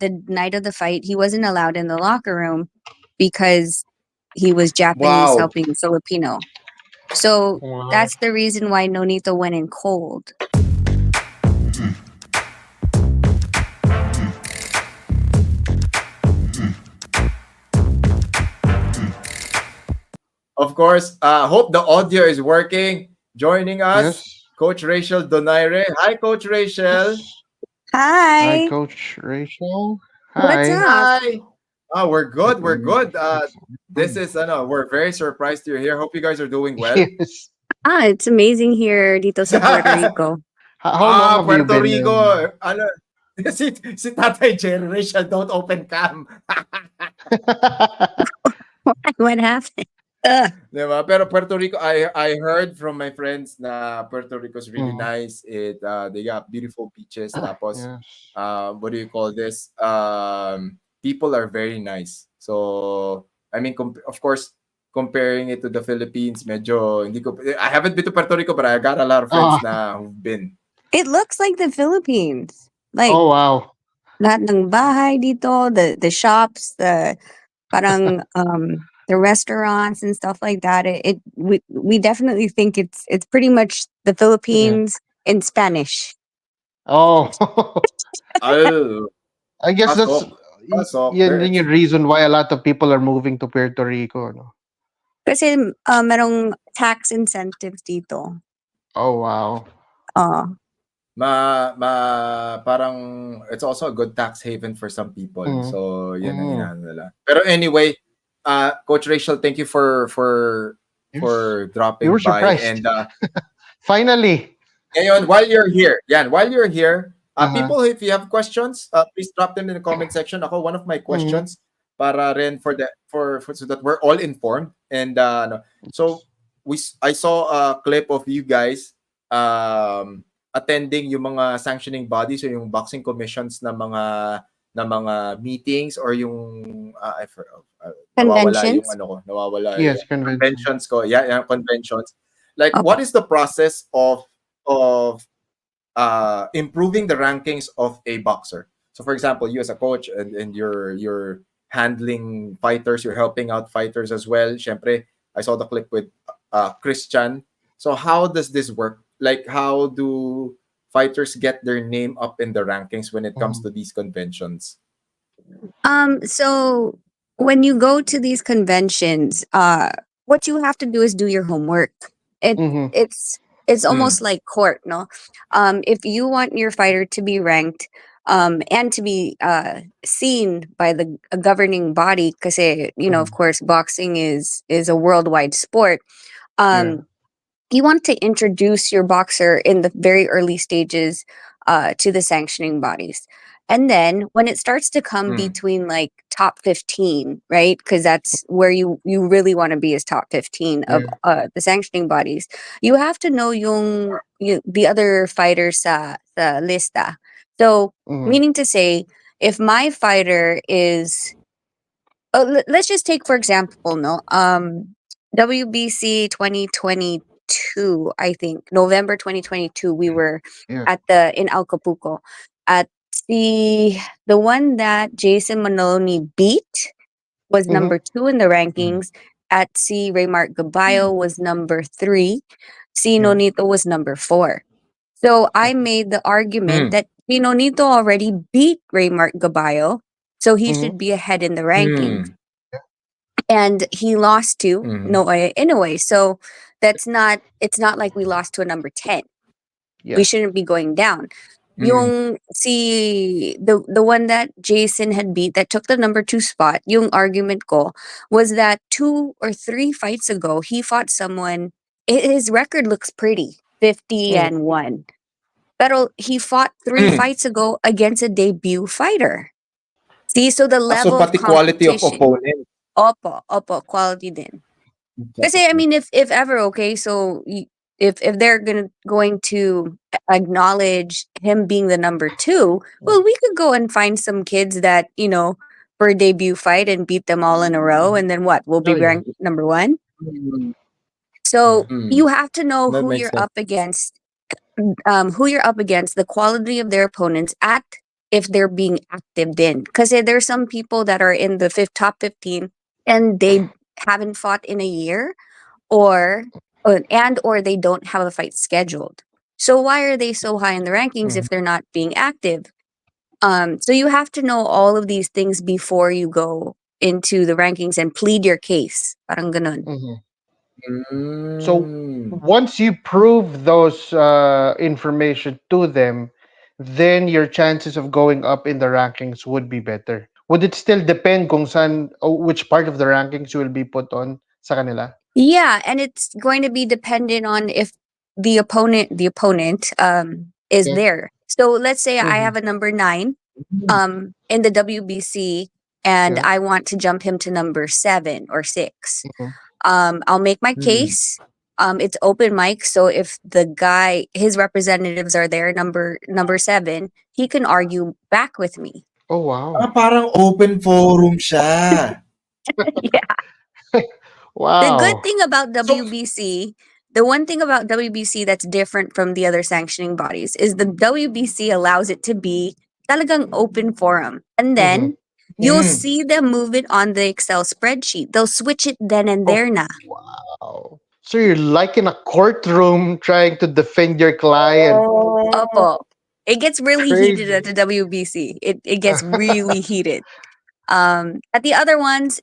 the night of the fight, he wasn't allowed in the locker room because he was Japanese Wow. helping Filipino. So Wow. that's the reason why Nonito went in cold. Of course, hope the audio is working. Joining us, Yes. Coach Rachel Donaire. Hi, Coach Rachel. Yes. Hi, Hi, Coach Rachel. what's Hi. up? Hi. Oh, we're good. We're good. This Good. is we're very surprised you're here. Hope you guys are doing well. Yes. It's amazing here dito sa Puerto Rico. How long have you Puerto been Rico. in? Si Tatay Jerry Rachel, don't open cam. What happened? Ugh. Diba? Pero Puerto Rico, I heard from my friends na Puerto Rico is really Mm. nice. They got beautiful beaches. Tapos, Yes. what do you call this? People are very nice. So, I mean, of course, comparing it to the Philippines, medyo hindi ko. I haven't been to Puerto Rico, but I got a lot of friends Ah. na who've been. It looks like the Philippines. Like, Oh wow. lahat ng bahay dito, the shops, parang the restaurants and stuff like that. We definitely think it's pretty much the Yeah. Philippines in Spanish. Oh. Oh, I guess that's pasok. Pasok. yan din yung reason why a lot of people are moving to Puerto Rico. No? Kasi merong tax incentives dito. Oh wow. Parang it's also a good tax haven for some people. Mm. So, yan ang Mm. inaano nila. Pero anyway, Coach Rachel, thank you for Yes. dropping We were by. surprised. And Finally. ngayon, while you're here, Uh-huh. people, if you have questions, please drop them in the comment section. Ako, one of my questions para rin for so that we're all informed. And so I saw a clip of you guys attending yung mga sanctioning bodies or yung boxing commissions na mga meetings or yung nawawala yung Conventions? nawawala Yes, yung convention. conventions ko. Yeah, conventions. Like, what is the process of improving the rankings of a boxer? So, for example, you as a coach and you're handling fighters, you're helping out fighters as well. Syempre, I saw the clip with Christian. So, how does this work? Like, how do fighters get their name up in the rankings when it comes to these conventions? So when you go to these conventions, what you have to do is do your homework. Mm-hmm. It's almost like court, no? If you want your fighter to be ranked, and to be seen by the governing body, because of course, boxing is a worldwide sport. Yeah. You want to introduce your boxer in the very early stages to the sanctioning bodies. And then when it starts to come between like top 15, right? Because that's where you really want to be, is top 15 of the sanctioning bodies. You have to know the other fighters sa lista. So, meaning to say, if my fighter is, let's just take for example, no, WBC 2022, I think November 2022, we were in Acapulco at the one that Jason Manoni beat was number 2 in the rankings. At C Raymark Gabayo was number 3. C Nonito was number 4. So I made the argument that Nonito already beat Raymark Gabayo, so he should be ahead in the rankings. And he lost to Naoya Inoue. So it's not like we lost to a number 10. Yeah. We shouldn't be going down. Yung the one that Jason had beat that took the number 2 spot, yung argument ko was that 2 or 3 fights ago he fought someone, his record looks pretty, 50-1. Pero he fought 3 fights ago against a debut fighter. See, so the level So of pati quality of competition. opponent. Opo, quality din. Kasi I mean, if ever, okay, so if they're going to acknowledge him being the number 2, well, we could go and find some kids that for a debut fight and beat them all in a row, and then what? We'll be ranked number 1. So you have to know That who makes you're sense. up against, the quality of their opponents at if they're being active in. Because there's some people that are in the top 15 and they haven't fought in a year, or or they don't have a fight scheduled. So why are they so high in the rankings Mhm. if they're not being active? So you have to know all of these things before you go into the rankings and plead your case. Parang ganun. Mhm. So Mm. once you prove those information to them, then your chances of going up in the rankings would be better. Would it still depend kung saan, which part of the rankings you will be put on sa kanila? Yeah, and it's going to be dependent on if the opponent is Yeah. there. So let's say I Mm-hmm. have a number 9 Mm. in the WBC, and Yeah. I want to jump him to number 7 or 6. Mm-hmm. I'll make my Mm. case. It's open mic, so if the guy, his representatives are there, number 7, he can argue back with me. Oh wow. Parang open forum siya. Yeah. The good Wow. thing about So, WBC, the one thing about WBC that's different from the other sanctioning bodies is the WBC allows it to be talagang open forum. And Mm-hmm. then you'll mm. see them move it on the Excel spreadsheet. They'll switch it then and Oh there na. wow. So you're like in a courtroom trying to defend your client. Oh. Opo. It gets really heated at Crazy. the WBC. It gets really heated. At the other ones,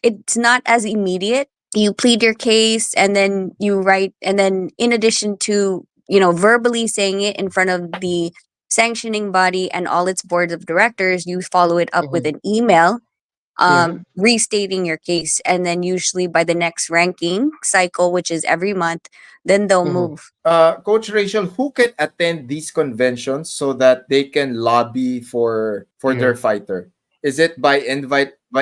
it's not as immediate. You plead your case and then you write, and then in addition to verbally saying it in front of the sanctioning body and all its boards of directors, you follow it up with Mhm. an email Yeah. restating your case, and then usually by the next ranking cycle, which is every month, then they'll Mhm. move. Coach Rachel, who can attend these conventions so that they can lobby for Yeah. their fighter? Is it by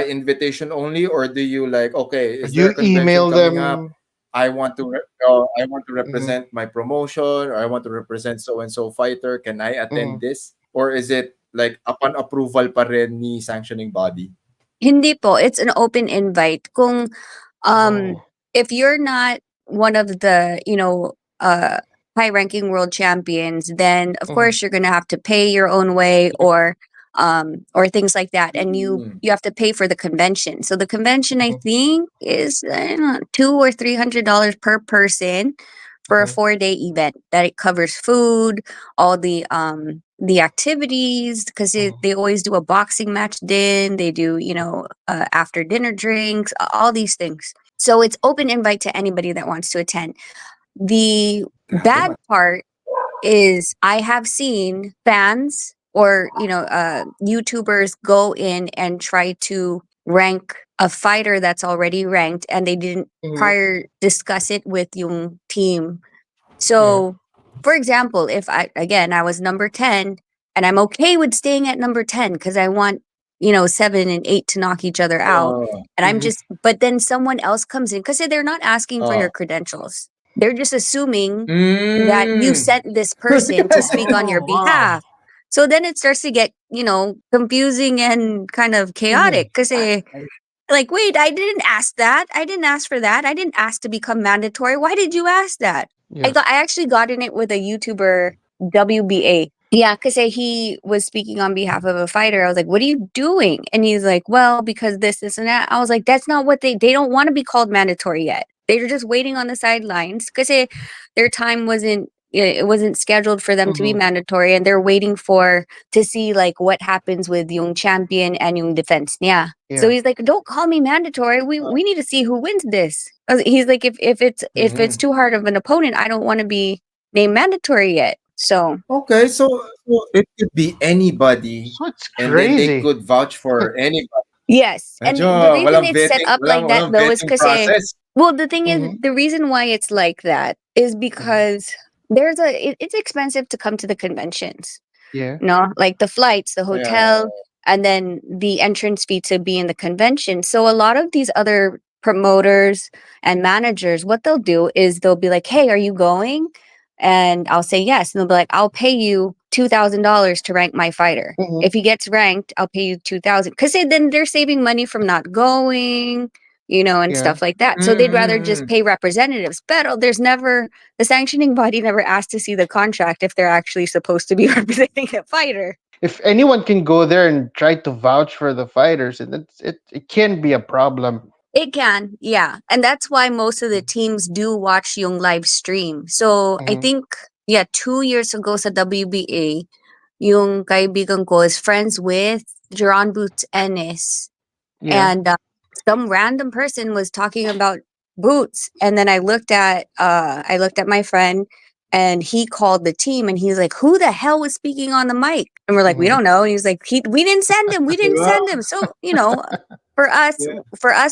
invitation only, or do you like, okay, is there You a convention email coming up? them. I want to Mhm. represent my promotion, or I want to represent so and so fighter. Can I attend Mhm. this, or is it like upon approval pa rin ni sanctioning body? Hindi po, it's an open invite. Kung Oh. if you're not one of the high ranking world champions, then of Mhm. course you're going to have to pay your own way, or things like that, and you Mm. you have to pay for the convention. So the convention, I Mhm. think, is I don't know, $200 or $300 per person for a Mhm. 4-day event that it covers food, all the activities, because Mhm. they always do a boxing match, then they do after dinner drinks, all these things. So it's open invite to anybody that wants to attend. The Grabe bad man. part is I have seen fans or YouTubers go in and try to rank a fighter that's already ranked, and they didn't Mhm. prior discuss it with yung team. Yeah. So, for example, if I was number 10 and I'm okay with staying at number 10 because I want 7 and 8 to knock each other out, Oh, and I'm Mhm. just but then someone else comes in because they're not asking for your oh. credentials. They're just assuming that you Mm. sent this person to speak on your Oh wow. behalf. So then it starts to get, confusing and kind of Mhm. chaotic because like, wait, I didn't ask that. I didn't ask for that. I didn't ask to become mandatory. Why did you ask that? Yeah. I actually got in it with a YouTuber, WBA. Yeah, because he was speaking on behalf of a fighter. I was like, what are you doing? And he's like, well, because this, and that. I was like, that's not what they don't want to be called mandatory yet. They're just waiting on the sidelines because their time it wasn't scheduled for them to be Mhm. mandatory, and they're waiting for to see like what happens with yung champion and yung defense. Yeah. So Yeah. he's like, don't call me mandatory. We need to see who wins this. He's like, if it's Mhm. too hard of an opponent, I don't want to be named mandatory yet. So Okay, so it could be anybody, So it's and then they crazy. could vouch for anybody. yes, Medyo and the reason walang it's set vetting, up like that walang though is vetting because process. well, the thing is, Mhm. the reason why it's like that is Mhm. because it's expensive to come to the conventions. Yeah. No, like the flights, the Yeah. hotel, and then the entrance fee to be in the convention. So a lot of these other promoters and managers, what they'll do is they'll be like, "Hey, are you going?" And I'll say yes, and they'll be like, "I'll pay you $2,000 to rank my fighter. Mhm. If he gets ranked, I'll pay you 2,000." Because then they're saving money from not going, and Yeah. stuff like that. So they'd rather just Mm-mm. pay representatives. But there's never the sanctioning body never asked to see the contract if they're actually supposed to be representing the fighter. if anyone can go there and try to vouch for the fighters, and it can be a problem. It can, yeah. And that's why most of the teams do watch yung live stream. So, I Hmm. think, yeah, 2 years ago sa WBA, yung kaibigan ko is friends with Jeron Boots Ennis. Yeah. And some random person was talking about Boots. And then I looked at my friend and he called the team and he's like, who the hell was speaking on the mic? And we're like, we Hmm. don't know. And he's like, we didn't send him. We didn't Diba? send him. So, for us, Yeah.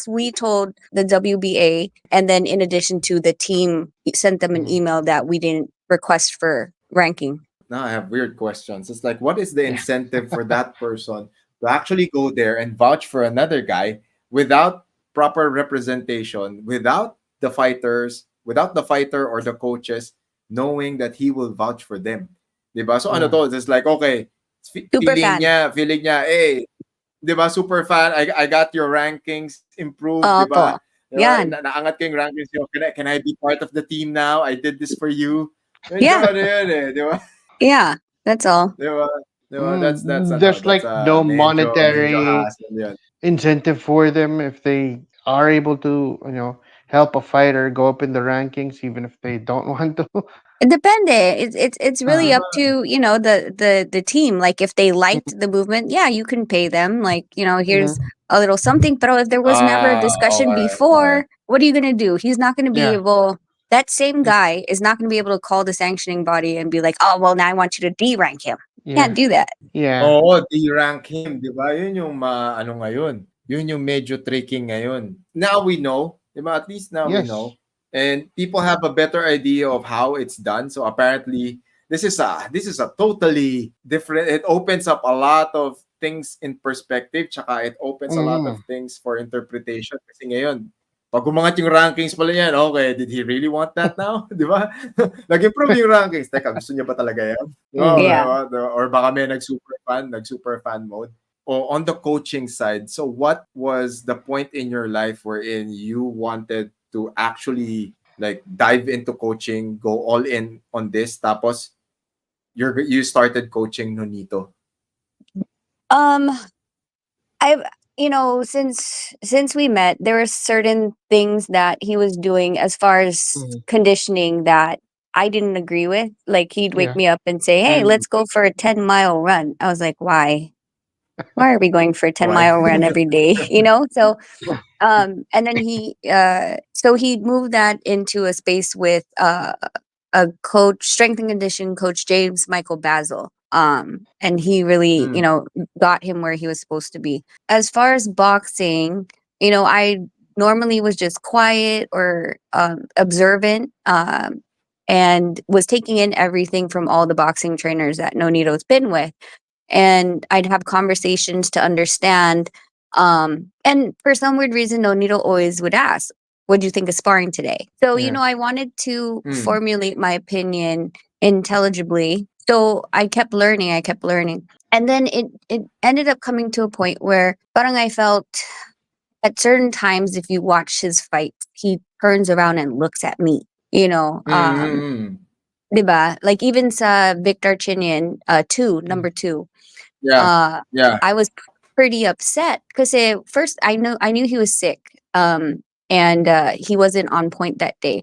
we told the WBA, and then in addition to the team, sent them an Hmm. email that we didn't request for ranking. Now I have weird questions. It's like, what is the Yeah. incentive for that person to actually go there and vouch for another guy without proper representation, without the fighter or the coaches knowing that he will vouch for them? Diba? So ano Mm. to? It's like, okay, Super fan. feeling niya, hey, diba, super fan, I got your rankings improved, diba? Opo. Diba? Yan. Naangat ko yung rankings niyo. Can I be part of the team now? I did this for you. Medyo Yeah. ano yun eh, di ba? Yeah. That's all. Di ba? Di ba? That's There's that's like no medyo monetary hassle yun. incentive for them if they are able to, help a fighter go up in the rankings, even if they don't want to. It depende. It's really Uh, up Diba? to, the team. Like if they mhm, liked the movement, yeah, you can pay them. Like, here's mhm. a little something. But if there was never a discussion Okay, okay. before, what are you gonna do? He's not gonna be Yeah. able that same If guy is not gonna be able to call the sanctioning body and be like, oh well now I want you to D rank him. Can't Yeah. do that. Yeah. Oo, rank him, di ba? Yun yung ano ngayon. Yun yung medyo tricky ngayon. Now we know, di ba? At least now we Yes. know. And people have a better idea of how it's done. So apparently, this is a totally different. It opens up a lot of things in perspective, tsaka it opens a lot of Mm. things for interpretation. Kasi ngayon, pag umangat yung rankings pala yan, okay, did he really want that now? Di ba? Nag-improve yung rankings. Teka, gusto niya ba talaga yan? Di ba? Mhm. Yeah. Or baka may nag-super fan mode. O on the coaching side, so what was the point in your life wherein you wanted to actually like dive into coaching, go all in on this, tapos you started coaching Nonito? Um I've since we met, there were certain things that he was doing as far as Mhm. conditioning that I didn't agree with. Like he'd wake Yeah. me up and say, "Hey, Mm. let's go for a 10-mile run." I was like, "Why? Why are we going for a Why? 10-mile run every day?" So and then he moved that into a space with a coach, strength and condition coach, James Michael Basil. And he really, Mm. got him where he was supposed to be. As far as boxing, I normally was just quiet or observant, and was taking in everything from all the boxing trainers that Nonito's been with, and I'd have conversations to understand. And for some weird reason, Nonito always would ask, "What do you think of sparring today?" So, Yeah. I wanted to Mm. formulate my opinion intelligibly. So I kept learning. I kept learning, and then it ended up coming to a point where, parang I felt at certain times, if you watch his fights, he turns around and looks at me. You know, Mm. 'di ba? Like even sa Victor Chinian, Mm. number two, Yeah. uh, Yeah. I was pretty upset because first I knew he was sick, and he wasn't on point that day.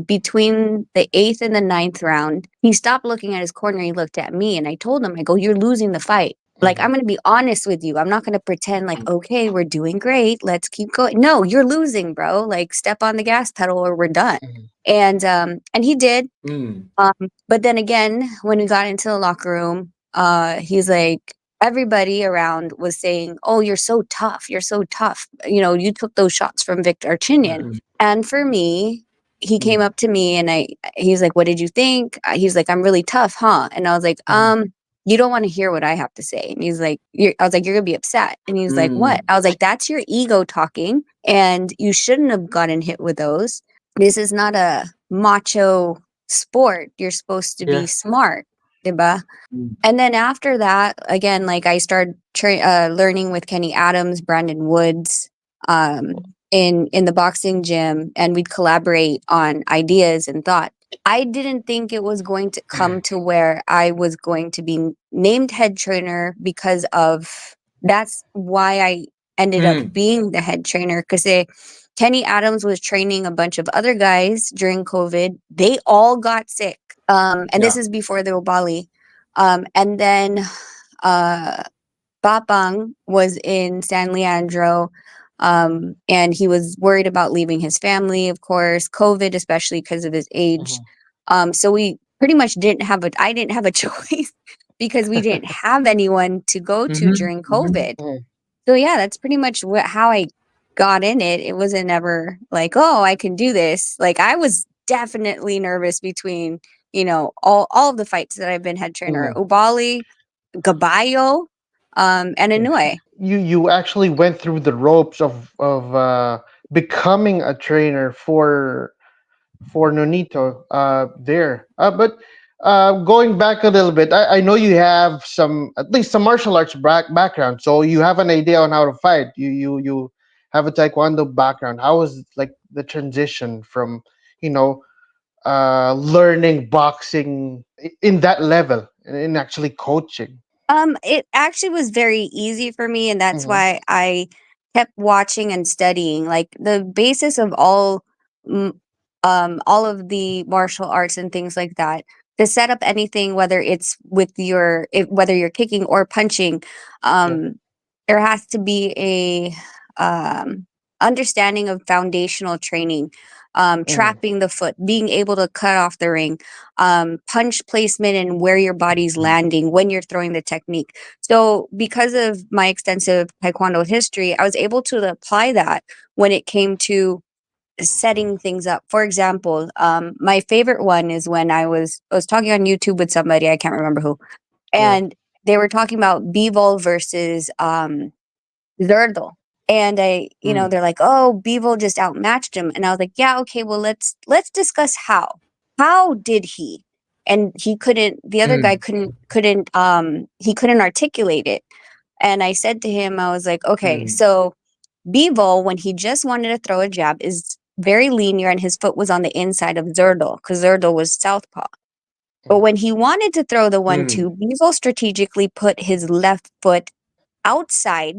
Between the eighth and the ninth round, he stopped looking at his corner. He looked at me, and I told him, I go, "You're losing the fight. Like I'm Mhm. gonna be honest with you. I'm not gonna pretend like okay, we're doing great. Let's keep going. No, you're losing, bro. Like step on the gas pedal or we're done." Mhm. And he did. Mm. But then again, when we got into the locker room, he's like, everybody around was saying, "Oh, you're so tough. You're so tough. You took those shots from Victor Chinian." Mm. And for me, he came Mhm. up to me and he's like, "What did you think?" He's like, "I'm really tough, huh?" And I was like, Mhm. you don't want to hear what I have to say." And he's like, I was like, "You're gonna be upset." And he's like, "What?" Mm. I was like, "That's your ego talking, and you shouldn't have gotten hit with those. This is not a macho sport. You're supposed to be Yeah. smart, diba?" Mm. And then after that, again, like I started learning with Kenny Adams, Brandon Woods, in the boxing gym, and we'd collaborate on ideas and thought. I didn't think it was going to come to where I was going to be named head trainer because of that's why I ended up Mm, being the head trainer because Kenny Adams was training a bunch of other guys during COVID. They all got sick. And this yeah. is before the Obali. And then uh Papang was in San Leandro, and he was worried about leaving his family, of course, COVID, especially because of his age. Mhm. So we pretty much I didn't have a choice because we didn't have anyone to go to Mm-hmm. during Mm-hmm. COVID. Mhm. So yeah, that's pretty much how I got in it. It wasn't ever like, oh, I can do this. Like I was definitely nervous between, all of the fights that I've been head trainer. Mhm. Ubali, Gabayo, and Yeah. Inoue. You actually went through the ropes of becoming a trainer for Nonito there. But going back a little bit, I know you have some at least some martial arts background, so you have an idea on how to fight. You have a taekwondo background. How was like the transition from you know learning boxing in that level and in actually coaching? It actually was very easy for me, and that's Mm-hmm. why I kept watching and studying. Like the basis of mm, all of the martial arts and things like that. To set up anything, whether it's with whether you're kicking or punching, Yeah. um, there has to be a understanding of foundational training, Mm-hmm. trapping the foot, being able to cut off the ring, punch placement and where your body's landing when you're throwing the technique. So, because of my extensive Taekwondo history, I was able to apply that when it came to setting things up. For example, my favorite one is when I was talking on YouTube with somebody, I can't remember who, Yeah. and they were talking about Bivol versus Zerdal. And Mm, they're like, "Oh, Bevel just outmatched him." And I was like, "Yeah, okay, well, let's discuss how. How did he?" And he couldn't. The other guy mm, couldn't articulate it. And I said to him, I was like, "Okay, mm, so Bevel, when he just wanted to throw a jab, is very linear, and his foot was on the inside of Zerdal because Zerdal was southpaw. But Mm-hmm. when he wanted to throw the mm, 1-2, Bevel strategically put his left foot outside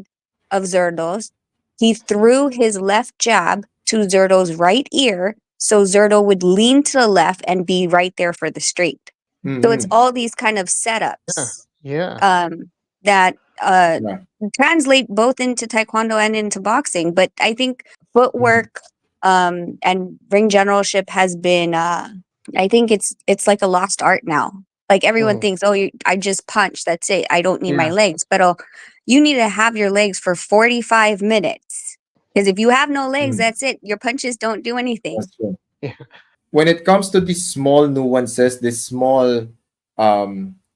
of Zerdal's. He threw his left jab to Zerdal's right ear, so Zerdal would lean to the left and be right there for the straight. So it's mm, all these kind of Yeah. setups Yeah. that yeah. translate both into taekwondo and into boxing. But I think Mhm. footwork and ring generalship has been. I think it's like a lost art now. Like everyone Mm-hmm. thinks, oh, I just punch. That's it. I don't need my Yeah, legs. But you need to have your legs for 45 minutes. Because if you have no legs, mm, that's it. Your punches don't do anything. that's true. Yeah. When it comes to these small nuances, these small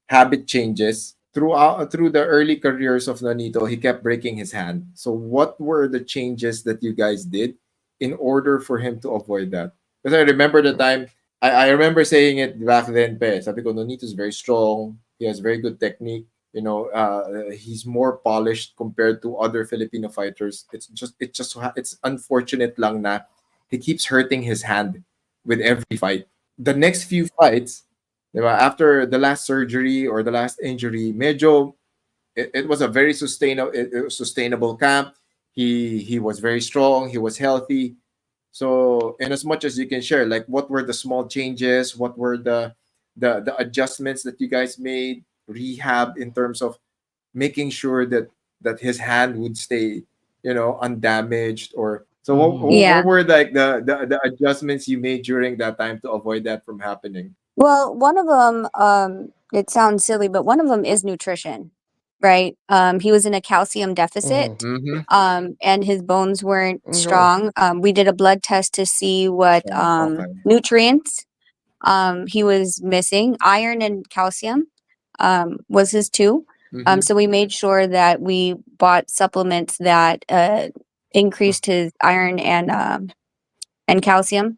habit changes through the early careers of Nonito, he kept breaking his hand. So, what were the changes that you guys did in order for him to avoid that? Because I remember the time I remember saying it back then. Sabi ko, Nonito is very strong. He has very good technique. He's more polished compared to other Filipino fighters. It's unfortunate lang na he keeps hurting his hand with every fight. The next few fights, diba, after the last surgery or the last injury, medyo it was a very sustainable camp. He was very strong. He was healthy. So, in as much as you can share, like what were the small changes? What were the adjustments that you guys made? Rehab in terms of making sure that his hand would stay, undamaged. Or so Mm-hmm. what Yeah. were like the adjustments you made during that time to avoid that from happening? Well, one of them, it sounds silly, but one of them is nutrition, right? He was in a calcium Mm-hmm. deficit, Mm-hmm. and his bones weren't No. strong. We did a blood test to see what Okay. nutrients he was missing. Iron and calcium was his two. Mm-hmm. So we made sure that we bought supplements that increased his iron and calcium,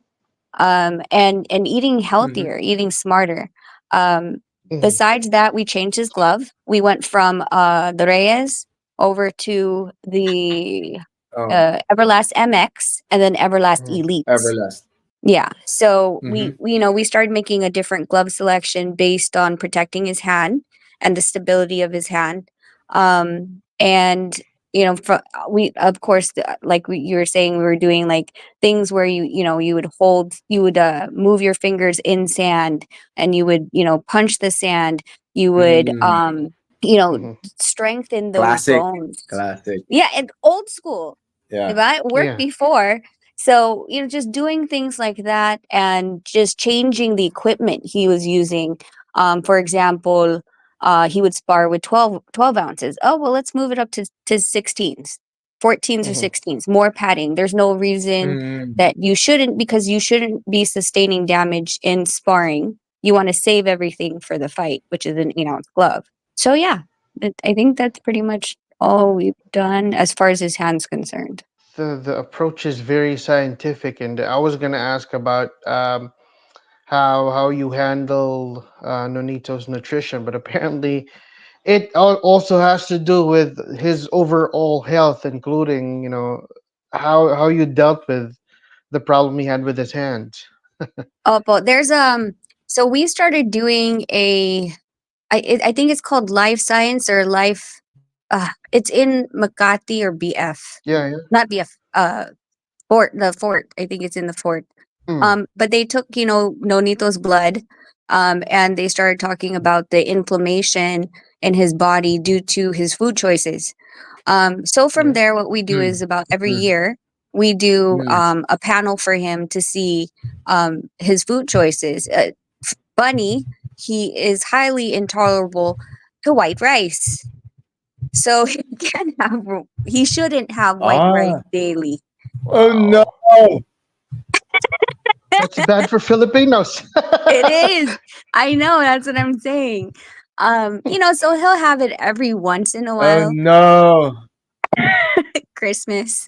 and eating Mm-hmm. healthier, eating smarter. Um, Mm-hmm. Besides that, we changed his glove. We went from the Reyes over to the Oh, Everlast MX and then Everlast Mm-hmm. Elite. Everlast. Yeah. So Mm-hmm. we started making a different glove selection based on protecting his hand and the stability of his hand. And we of course you were saying, we were doing like things where you would move your fingers in sand, and you would punch the sand. You would Mm. you know Hmm. strengthen those Classic. bones. Classic. Yeah, and old school. Yeah. If I worked Yeah. before, so, just doing things like that and just changing the equipment he was using. For example, he would spar with 12 ounces. Oh, well, let's move it up to 16s, 14s or Hmm. 16s, more padding. There's no reason Mm. that you shouldn't, because you shouldn't be sustaining damage in sparring. You want to save everything for the fight, which is an 8-ounce glove. So, yeah, I think that's pretty much all we've done as far as his hand's concerned. The approach is very scientific, and I was gonna ask about how you handle Nonito's nutrition, but apparently it also has to do with his overall health, including how you dealt with the problem he had with his hands. Oh, but there's so we started doing I think it's called Life Science or Life. It's in Makati or BF, Yeah, yeah. not BF. Fort. I think it's in the fort. Mm, But they took Nonito's blood, and they started talking about the inflammation in his body due to his food choices. So from yeah. there, what we do is Mm. about every Mm. year we do Mm. a panel for him to see his food choices. Bunny, he is highly intolerable to white rice, so he shouldn't have white rice Ah. daily. Oh no. Wow. That's bad for Filipinos. It is. I know. That's what I'm saying. So he'll have it every once in a Oh while. no. Christmas,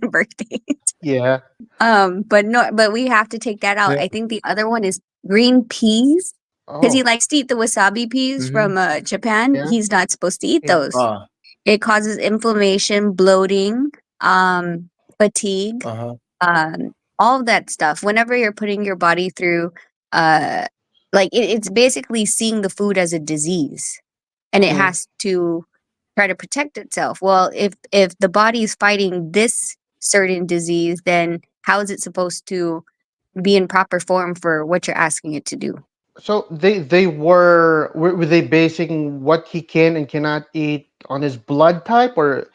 birthday. Yeah. But no, but we have to take that out. Yeah. I think the other one is green peas, because he Oh, likes to eat the wasabi peas Mm-hmm. from Japan. yeah. He's not supposed to eat Yeah. those. Ah. It causes inflammation, bloating, fatigue, Uh-huh. all of that stuff. Whenever you're putting your body through, uh, it's basically seeing the food as a disease, and it Mm. has to try to protect itself. Well, if the body is fighting this certain disease, then how is it supposed to be in proper form for what you're asking it to do? So were they basing what he can and cannot eat on his blood type or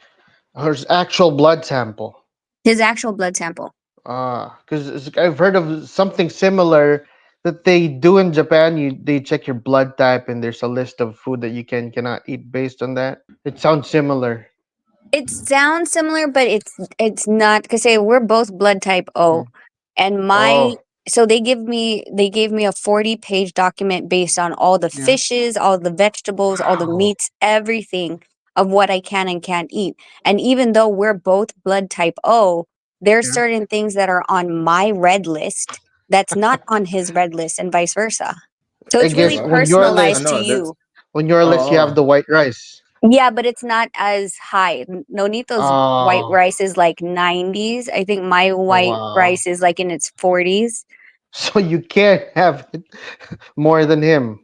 his actual blood sample? His actual blood sample. Because I've heard of something similar that they do in Japan. They check your blood type, and there's a list of food that you cannot eat based on that. It sounds similar. It sounds similar, but it's not, because say we're both blood type O, Mm. and Oh, they gave me a 40-page document based on all the yeah. fishes, all the vegetables, all the Wow. meats, everything of what I can and can't eat. And even though we're both blood type O, there's Yeah. certain things that are on my red list that's not on his red list, and vice versa. So I it's Oh, really guess wow. personalized to Ano, that's you. on your list you have oh. the white rice. Yeah, but it's not as high. Nonito's white Oh, rice is like 90s. I think my oh white wow. rice is like in its 40s. So you can't have it more than him.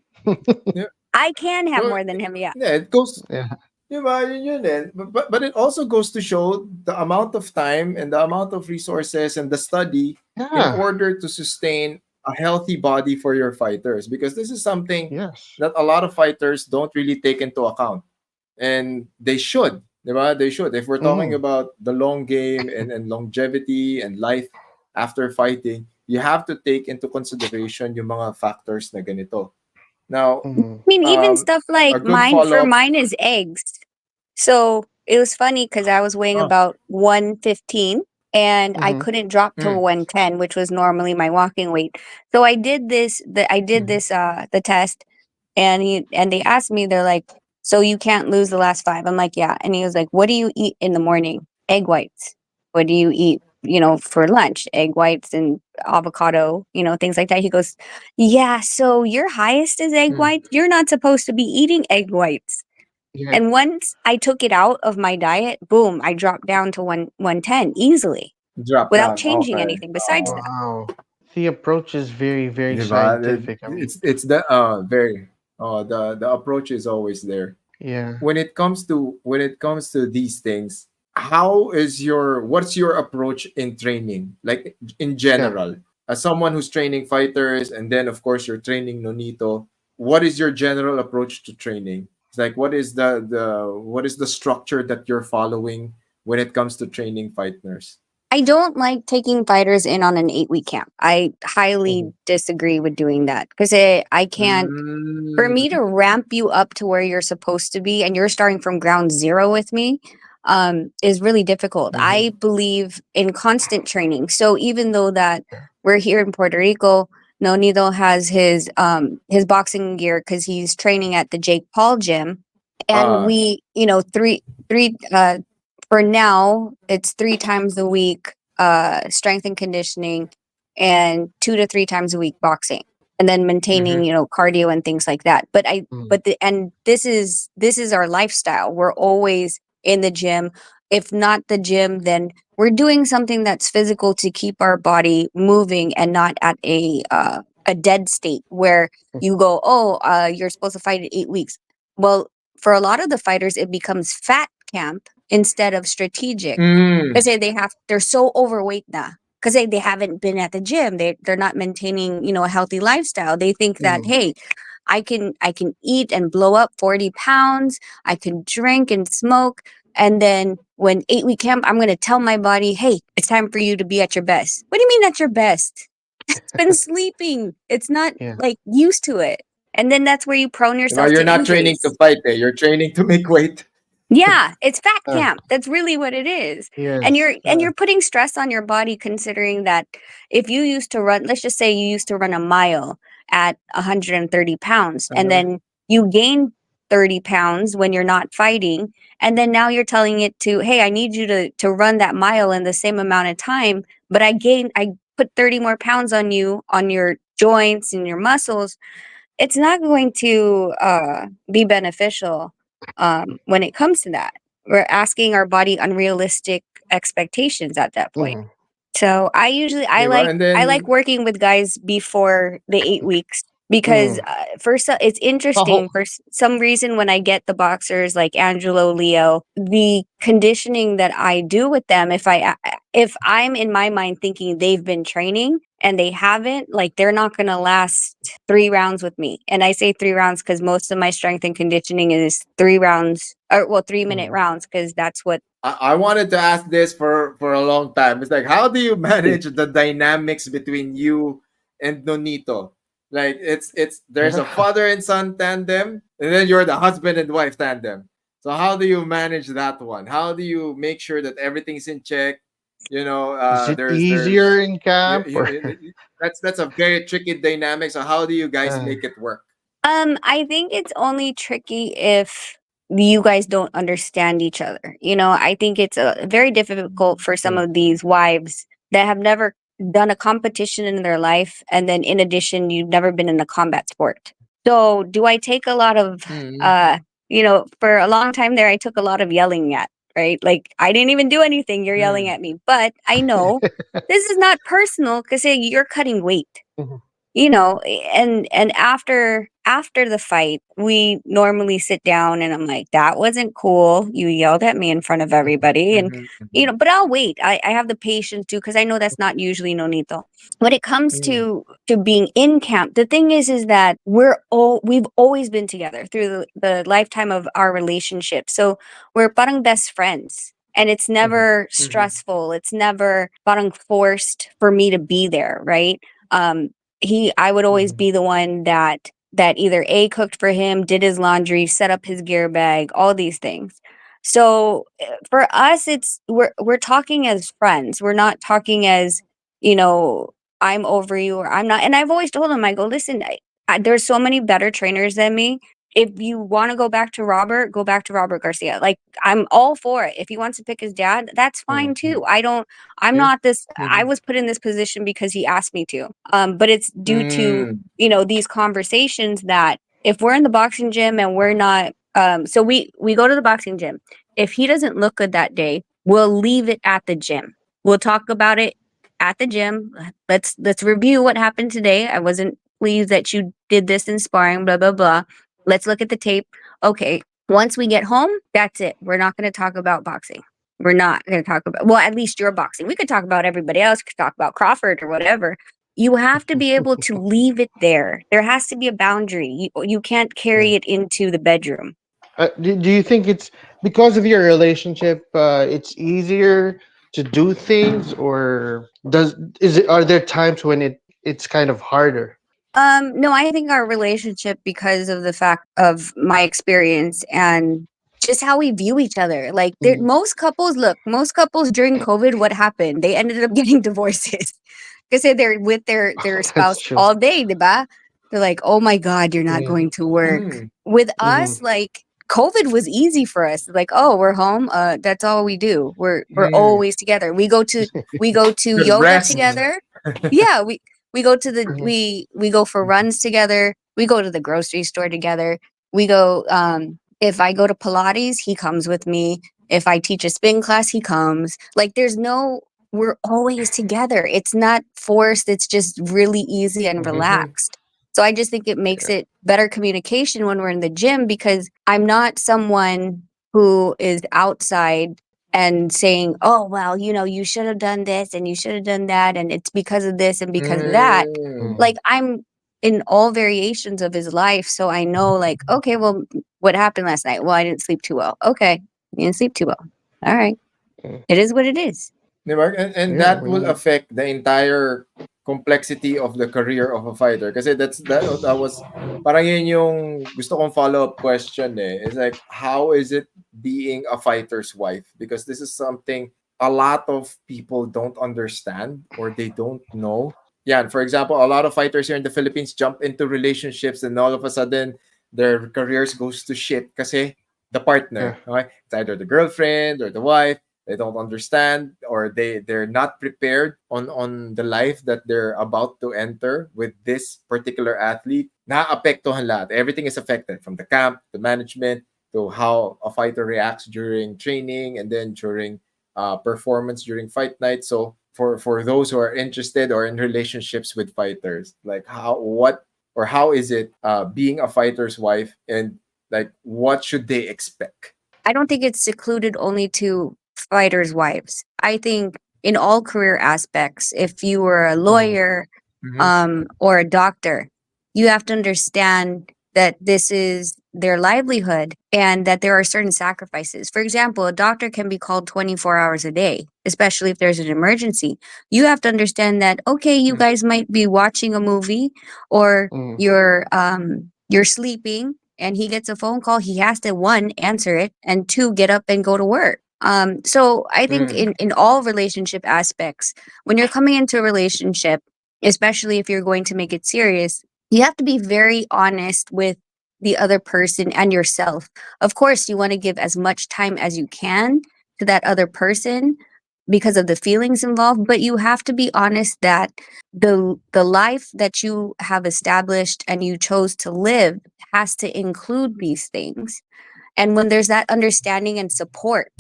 Yeah. I can have So more than him, yeah. yeah, it goes. Yeah. Diba, yun din. But it also goes to show the amount of time and the amount of resources and the study in Yeah. order to sustain a healthy body for your fighters, because this is something Yes. that a lot of fighters don't really take into account, and they should. Diba? They should. If we're talking Hmm. about the long game and longevity and life after fighting, you have to take into consideration yung mga factors na ganito. Now, Hmm. I mean, even um, stuff a like good mine, for follow-up. mine is eggs. So it was funny because I was weighing Oh, about 115, and I Hmm. couldn't drop to mm, 110, which was normally my walking weight. So I did mhm, this the test, and they asked me, they're like, "So you can't lose the last 5." I'm like, "Yeah." And he was like, "What do you eat in the morning?" "Egg whites." "What do you eat, for lunch?" "Egg whites and avocado, things like that." He goes, "Yeah, so your highest is egg mm. whites. You're not supposed to be eating egg whites." Yeah. And once I took it out of my diet, boom, I dropped down to 110 easily Drop without down. changing Okay. anything besides that. Wow. The approach is very, very Diba? scientific. I mean, It's the very the approach is always there. yeah, When it comes to these things, how is your what's your approach in training, like in yeah. general, as someone who's training fighters, and then of course you're training Nonito? What is your general approach to training? It's like, what is the structure that you're following when it comes to training fighters? I don't like taking fighters in on an 8-week camp. I highly Mhm. disagree with doing that because I can't. For Mm, me to ramp you up to where you're supposed to be and you're starting from ground zero with me, is really difficult. mhm. I believe in constant training. So even though that we're here in Puerto Rico, Nonito has his boxing gear because he's training at the Jake Paul gym, and Ah, we, three for now it's 3 times a week strength and conditioning, and 2 to 3 times a week boxing, and then maintaining, mhm. cardio and things like that. But I Mm. but the and this is our lifestyle. We're always in the gym. If not the gym, then we're doing something that's physical to keep our body moving and not at a dead state where you go, oh, you're supposed to fight in 8 weeks. Well, for a lot of the fighters, it becomes fat camp instead of strategic. Mm, Because they're so overweight now. Because they haven't been at the gym. They're not maintaining, a healthy lifestyle. They think that, mhm. hey, I can eat and blow up 40 pounds. I can drink and smoke. And then when 8-week camp, I'm gonna tell my body, hey, it's time for you to be at your best. What do you mean at your best? It's been sleeping. It's not Yeah. like used to it. And then that's where you prone yourself You're to not training to injuries. fight, eh? You're training to make weight. Yeah, it's fat Uh, camp. That's really what it is. And yes. you're putting stress on your body, considering that if you used to run, let's just say you used to run a mile at 130 pounds, and Uh-huh. then you gain 30 pounds when you're not fighting, and then now you're telling it to, hey, I need you to run that mile in the same amount of time, but I put 30 more pounds on you, on your joints and your muscles. It's not going to be beneficial when it comes to that. We're asking our body unrealistic expectations at that point. Mhm. So I Diba? like And I like then, working with guys before the 8 weeks, because Mm. it's So, interesting for some reason when I get the boxers like Angelo, Leo, the conditioning that I do with them, if I'm in my mind thinking they've been training and they haven't, like, they're not gonna last 3 rounds with me. And I say 3 rounds because most of my strength and conditioning is 3 rounds, or well, 3 minute mm. rounds, because that's what. I wanted to ask this for a long time. It's like, how do you manage the dynamics between you and Nonito? Like, it's there's a father and son tandem, and then you're the husband and wife tandem. So how do you manage that one? How do you make sure that everything's in check? Is it easier There's in camp or? that's a very tricky dynamic. So how do you guys Uh, make it work? I think it's only tricky if you guys don't understand each other. I think it's very difficult for some mm. of these wives that have never done a competition in their life, and then in addition, you've never been in a combat sport. So, do I take a lot of, Mm, uh, for a long time there, I took a lot of yelling at, right? Like, I didn't even do anything. You're yelling mm, at me, but I know this is not personal because you're cutting weight, Mhm. and after the fight, we normally sit down and I'm like, that wasn't cool, you yelled at me in front of everybody. And mhm, mhm, but I'll wait. I have the patience too, because I know that's not usually Nonito. When it comes Mm. to being in camp, the thing is that we've always been together through the lifetime of our relationship. So we're parang best friends, and it's Mhm. never mhm, stressful, it's never parang forced for me to be there, right? um I would always Mhm. be the one that either A, cooked for him, did his laundry, set up his gear bag, all these things. So for us, we're talking as friends. We're not talking as, you know, I'm over you or I'm not. And I've always told him, I go, listen, there's so many better trainers than me. If you want to go back to Robert Garcia. Like, I'm all for it. If he wants to pick his dad, that's fine Mhm. too. I'm yeah, not this. I mhm, was put in this position because he asked me to. But it's due to, mm, these conversations that if we're in the boxing gym and we're not, so we go to the boxing gym. If he doesn't look good that day, we'll leave it at the gym. We'll talk about it at the gym. Let's review what happened today. I wasn't pleased that you did this in sparring, blah blah blah. Let's look at the tape. Okay, once we get home, that's it. We're not going to talk about boxing. We're not going to talk about, well, at least your boxing. We could talk about everybody else, could talk about Crawford or whatever. You have to be able to leave it there. There has to be a boundary. You can't Yeah. carry it into the bedroom. Do you think it's because of your relationship? It's easier to do things, or are there times when it's kind of harder? No, I think our relationship, because of the fact of my experience and just how we view each other. Like Mhm. most couples during COVID, what happened? They ended up getting divorces. Because they're with their That's spouse true. all day, diba? They're like, oh my God, you're not Mm-hmm. going to work. Mm. With Mm-hmm. us, like COVID was easy for us. Like, oh, we're home. That's all we do. We're Mm. always together. We go to Just yoga rest. Mm-hmm. together. Yeah, we go to the Mm-hmm. we go for runs together. We go to the grocery store together. We go if I go to Pilates, he comes with me. If I teach a spin class, he comes. Like there's no, we're always together. It's not forced. It's just really easy and Mhm. relaxed. So I just think it makes it better communication when we're in the gym, because I'm not someone who is outside and saying, "Oh, well, you should have done this and you should have done that and it's because of this and because of that." Mm. Mm-hmm. Like I'm in all variations of his life, so I know like, okay, well, what happened last night? Well, I didn't sleep too well. Okay. You didn't sleep too well. All right. It is what it is. Di ba? And Yeah. that will affect the entire complexity of the career of a fighter. Kasi that was parang yun yung gusto kong follow-up question eh. It's like, how is it being a fighter's wife? Because this is something a lot of people don't understand or they don't know. Yeah, for example, a lot of fighters here in the Philippines jump into relationships and all of a sudden their careers goes to shit kasi the Yeah. partner. Okay? It's either the girlfriend or the wife. They don't understand or they're not prepared on the life that they're about to enter with this particular athlete. Naapektuhan lahat. Everything is affected, from the camp, the management, to how a fighter reacts during training and then during performance during fight night. So for those who are interested or in relationships with fighters, like how is it being a fighter's wife, and like what should they expect? I don't think it's secluded only to fighters' wives. I think in all career aspects, if you were a Mm-hmm. lawyer, Mm-hmm. or a doctor, you have to understand that this is their livelihood and that there are certain sacrifices. For example, a doctor can be called 24 hours a day, especially if there's an emergency. You have to understand that, okay, you guys might be watching a movie, or Mm-hmm. you're sleeping and he gets a phone call. He has to, one, answer it, and two, get up and go to work. So I think Mm. in all relationship aspects, when you're coming into a relationship, especially if you're going to make it serious, you have to be very honest with the other person and yourself. Of course, you want to give as much time as you can to that other person because of the feelings involved, but you have to be honest that the life that you have established and you chose to live has to include these things. And when there's that understanding and support,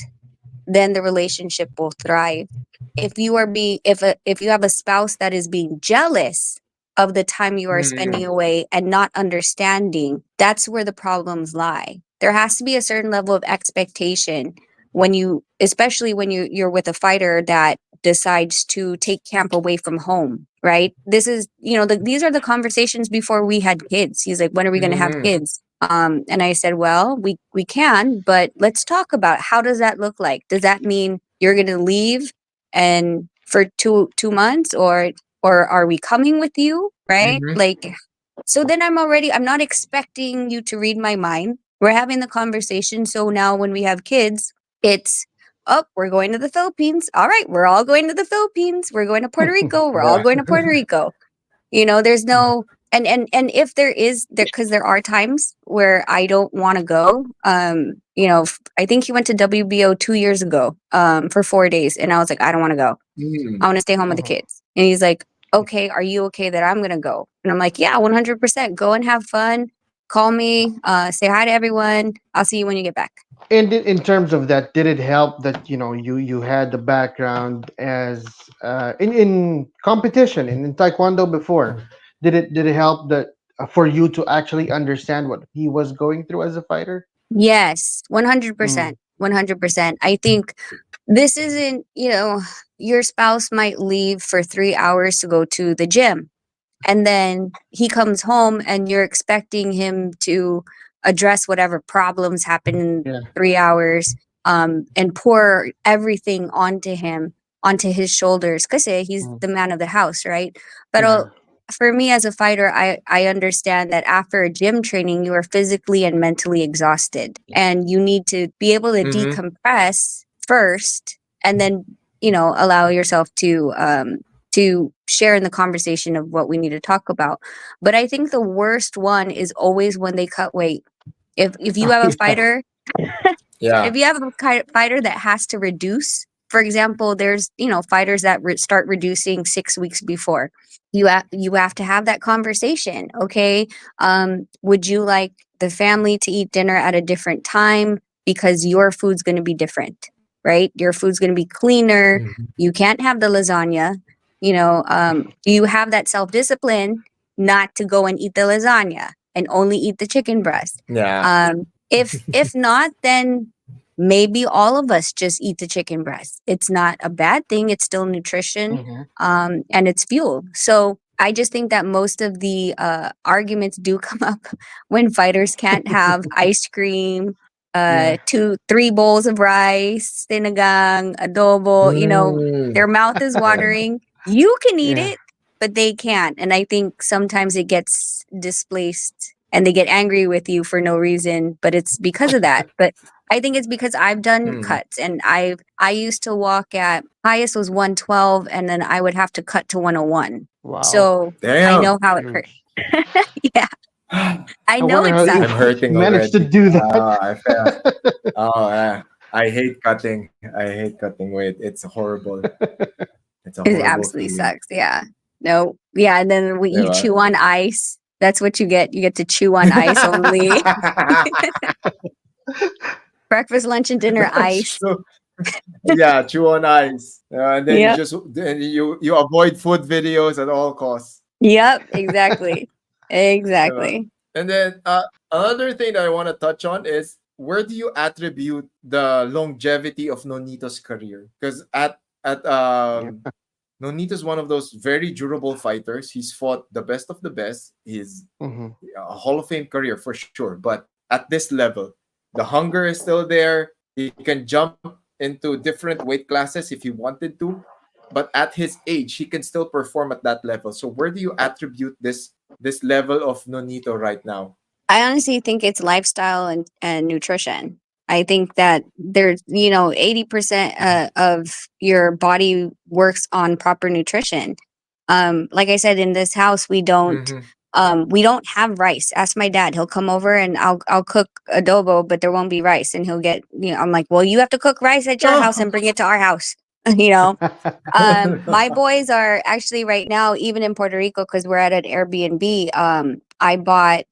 then the relationship will thrive. If you are being if you have a spouse that is being jealous of the time you are spending Mm. away and not understanding, that's where the problems lie. There has to be a certain level of expectation when you, especially when you're with a fighter that decides to take camp away from home, right? This is, these are the conversations before we had kids. He's like, when are we going to have Mm. kids? And I said, well, we can, but let's talk about, how does that look like? Does that mean you're going to leave and for two months, or are we coming with you? Right? Mhm. Like, so then I'm not expecting you to read my mind. We're having the conversation. So now when we have kids, it's, oh, we're going to the Philippines. All right, we're all going to the Philippines. We're going to Puerto Rico. We're all Yeah. going to Puerto Rico. There's no, and if there is there, because there are times where I don't want to go. I think he went to WBO 2 years ago, for 4 days, and I was like, I don't want to go. I Mm. want to stay home with the Mm-hmm. kids. And he's like, okay, are you okay that I'm gonna go? And I'm like, yeah, 100%. Go and have fun. Call me. Say hi to everyone. I'll see you when you get back. And in terms of that, did it help that you had the background as in competition in taekwondo before? Did it help that for you to actually understand what he was going through as a fighter? Yes, Mm, 100%. 100%. I think this isn't, your spouse might leave for 3 hours to go to the gym. And then he comes home and you're expecting him to address whatever problems happen in yeah. 3 hours, and pour everything onto him, onto his shoulders, because he's Mm, the man of the house, right? But yeah. for me as a fighter, I understand that after a gym training you are physically and mentally exhausted, and you need to be able to Mm-hmm. decompress first, and then allow yourself to share in the conversation of what we need to talk about. But I think the worst one is always when they cut weight. If you Oh, have a yeah. fighter, Yeah. if you have a fighter that has to reduce, for example, there's fighters that start reducing 6 weeks before. You have to have that conversation. Okay, would you like the family to eat dinner at a different time because your food's going to be different, right? Your food's going to be cleaner. Mhm. You can't have the lasagna. Do you have that self discipline not to go and eat the lasagna and only eat the chicken breast? Yeah. If not, then maybe all of us just eat the chicken breast. It's not a bad thing. It's still nutrition, Mhm. and it's fuel. So I just think that most of the arguments do come up when fighters can't have ice cream, Yeah. two, three bowls of rice, sinigang, adobo. Mm. Their mouth is Yeah. watering. You can eat Yeah. it, but they can't. And I think sometimes it gets displaced and they get angry with you for no reason, but it's because of that. But I think it's because I've done Mm. cuts, and I used to walk at highest was 112, and then I would have to cut to 101. Wow. So I Damn. know how it hurt. Huge. Yeah, I I I know wonder it how you I'm sucks. hurting managed to already. do that. I felt. Oh, yeah. I hate cutting. I hate cutting weight. It's horrible. It's a It horrible absolutely feeling. sucks. Yeah. No. Yeah, and then when you Diba? chew on ice, that's what you get. You get to chew on ice only. Breakfast, lunch, and dinner That's ice. true. Yeah, chew on ice. And then Yep. you avoid food videos at all costs. Yep. Exactly. Diba? Exactly. And then another thing that I want to touch on is, where do you attribute the longevity of Nonito's career? Because at Yeah. Nonito's one of those very durable fighters. He's fought the best of the best. He's Mhm. a Hall of Fame career for sure. But at this level, the hunger is still there. He can jump into different weight classes if he wanted to. But at his age, he can still perform at that level. So where do you attribute this level of Nonito right now? I honestly think it's lifestyle and nutrition. I think that there's, 80% of your body works on proper nutrition. Like I said, in this house, Mm-hmm. we don't have rice. Ask my dad; he'll come over and I'll cook adobo, but there won't be rice, and he'll get, I'm like, well, you have to cook rice at your house Oh. and bring it to our house, you know. My boys are actually right now, even in Puerto Rico, because we're at an Airbnb. I bought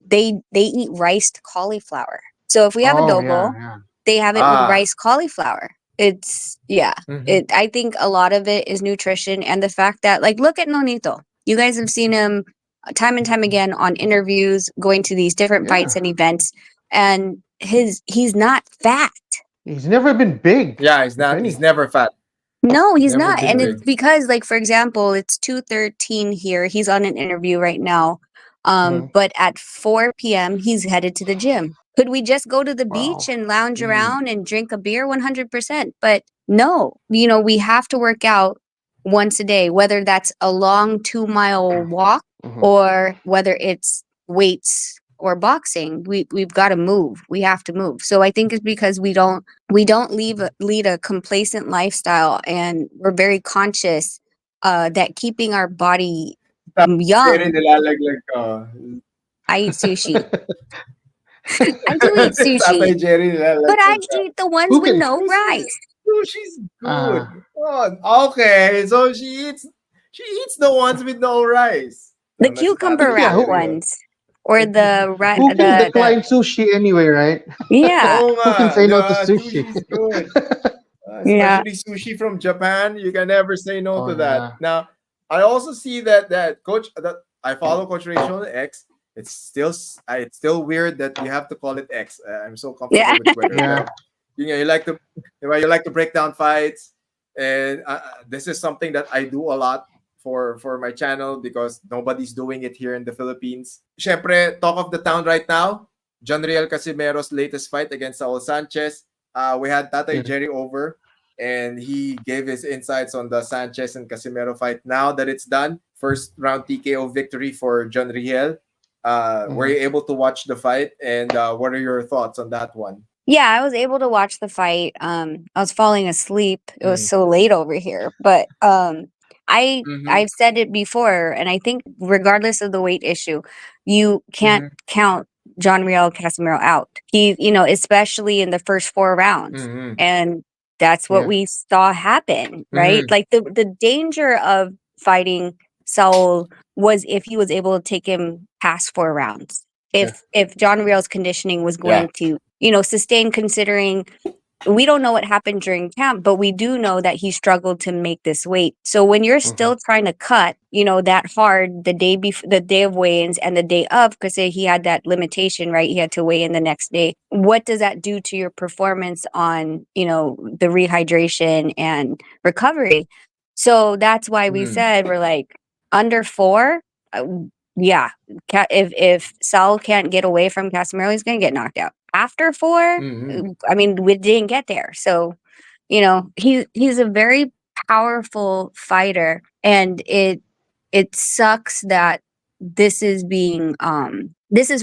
they eat riced cauliflower. So if we have Oh yeah, adobo, yeah. they have it with Ah. rice cauliflower. It's yeah. Mm-hmm. It I think a lot of it is nutrition and the fact that, like, look at Nonito. You guys have seen him time and time again on interviews, going to these different fights Yeah. and events, and he's not fat. He's never been big, Yeah, he's if not. He's any. never fat. No, he's Never not. been And it's big. because, like, for example, it's 2:13 here. He's on an interview right now. Mhm. But at 4 p.m. he's headed to the gym. Could we just go to the beach Wow. and lounge Mm. around and drink a beer? 100%. But no, we have to work out once a day, whether that's a long 2-mile walk Mhm. or whether it's weights or boxing. We've got to move. We have to move. So I think it's because we don't lead a complacent lifestyle, and we're very conscious that keeping our body Jerry young. nilalaglag ka. I eat sushi. I do eat Tatay sushi, Jerry but I nilalaglag ka. eat the ones Who with can? no rice. Sushi's good. Ah, Oh, okay. So she eats the ones with no rice. The So na si cucumber Tatay yeah. wrap Who? Jerry. Oh. ones. or the Who can the decline sushi anyway, right? yeah, Oo Who can nga, say di no to ba? sushi? Sushi's good. yeah, Especially sushi from Japan, you can never say no Oh to that. yeah. Now, I also see that coach that I follow Coach Rachel on X. It's still weird that you have to call it X. I'm so yeah. comfortable with Twitter, Yeah. but you like to you like to break down fights, and this is something that I do a lot for my channel because nobody's doing it here in the Philippines. Syempre, talk of the town right now, John Riel Casimero's latest fight against Saul Sanchez. We had Tatay Yeah. Jerry over, and he gave his insights on the Sanchez and Casimero fight. Now that it's done, first round TKO victory for John Riel. Were Mhm. you able to watch the fight, and what are your thoughts on that one? Yeah, I was able to watch the fight. I was falling asleep. It was Mm. so late over here, but Mm-hmm. I've said it before, and I think regardless of the weight issue, you can't Mm-hmm. count John Riel Casimero out. He, especially in the first 4 rounds, Mm-hmm. and that's what Yeah. we saw happen, right? Mm-hmm. Like the danger of fighting Saul was if he was able to take him past 4 rounds. Yeah. If John Riel's conditioning was Yeah. going to sustain, considering we don't know what happened during camp, but we do know that he struggled to make this weight. So when you're Mhm. still trying to cut, that hard the day before, the day of weigh-ins and the day of, because he had that limitation, right? He had to weigh in the next day. What does that do to your performance on, the rehydration and recovery? So that's why we Mm-hmm. said we're like under 4. uh, yeah, if Saul can't get away from Casemiro, he's gonna get knocked out. After 4, Mm-hmm. I mean, we didn't get there. So, he's a very powerful fighter, and it sucks that this is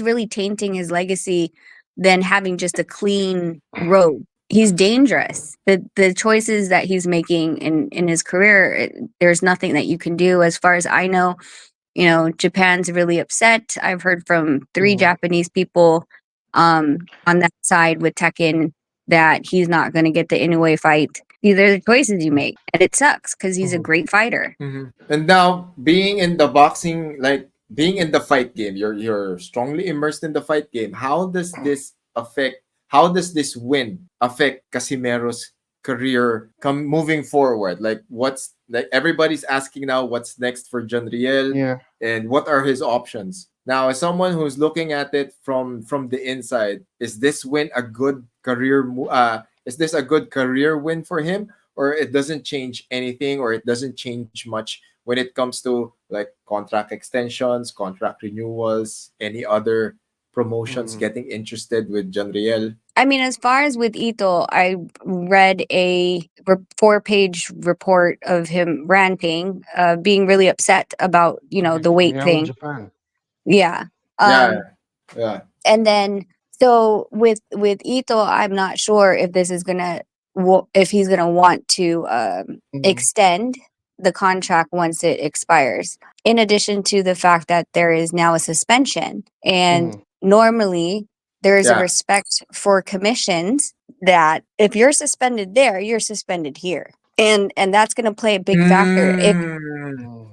really tainting his legacy than having just a clean road. He's dangerous. The choices that he's making in his career, there's nothing that you can do as far as I know. Japan's really upset. I've heard from 3 Mhm. Japanese people on that side with Tekken that he's not going to get the Inoue fight. These are the choices you make, and it sucks because he's a Mhm. great fighter. Mm-hmm. And now being in the boxing, like being in the fight game, you're strongly immersed in the fight game. How does this affect? How does this win affect Casimero's career come moving forward? Like what's like everybody's asking now, what's next for John Riel, Yeah. and what are his options? Now, as someone who's looking at it from the inside, is this win a good career? Is this a good career win for him, or it doesn't change anything, or it doesn't change much when it comes to like contract extensions, contract renewals, any other promotions Mhm. getting interested with John Riel? I mean, as far as with Ito, I read a 4-page report of him ranting, being really upset about the weight Yeah, with thing. Japan. Yeah. Yeah, Um, yeah. and then so with Ito, I'm not sure if this is gonna if he's gonna want to Mhm. extend the contract once it expires. In addition to the fact that there is now a suspension, and Mhm. normally there is a Yeah. respect for commissions that if you're suspended there, you're suspended here. And that's going to play a big factor. If Mm. Mhm.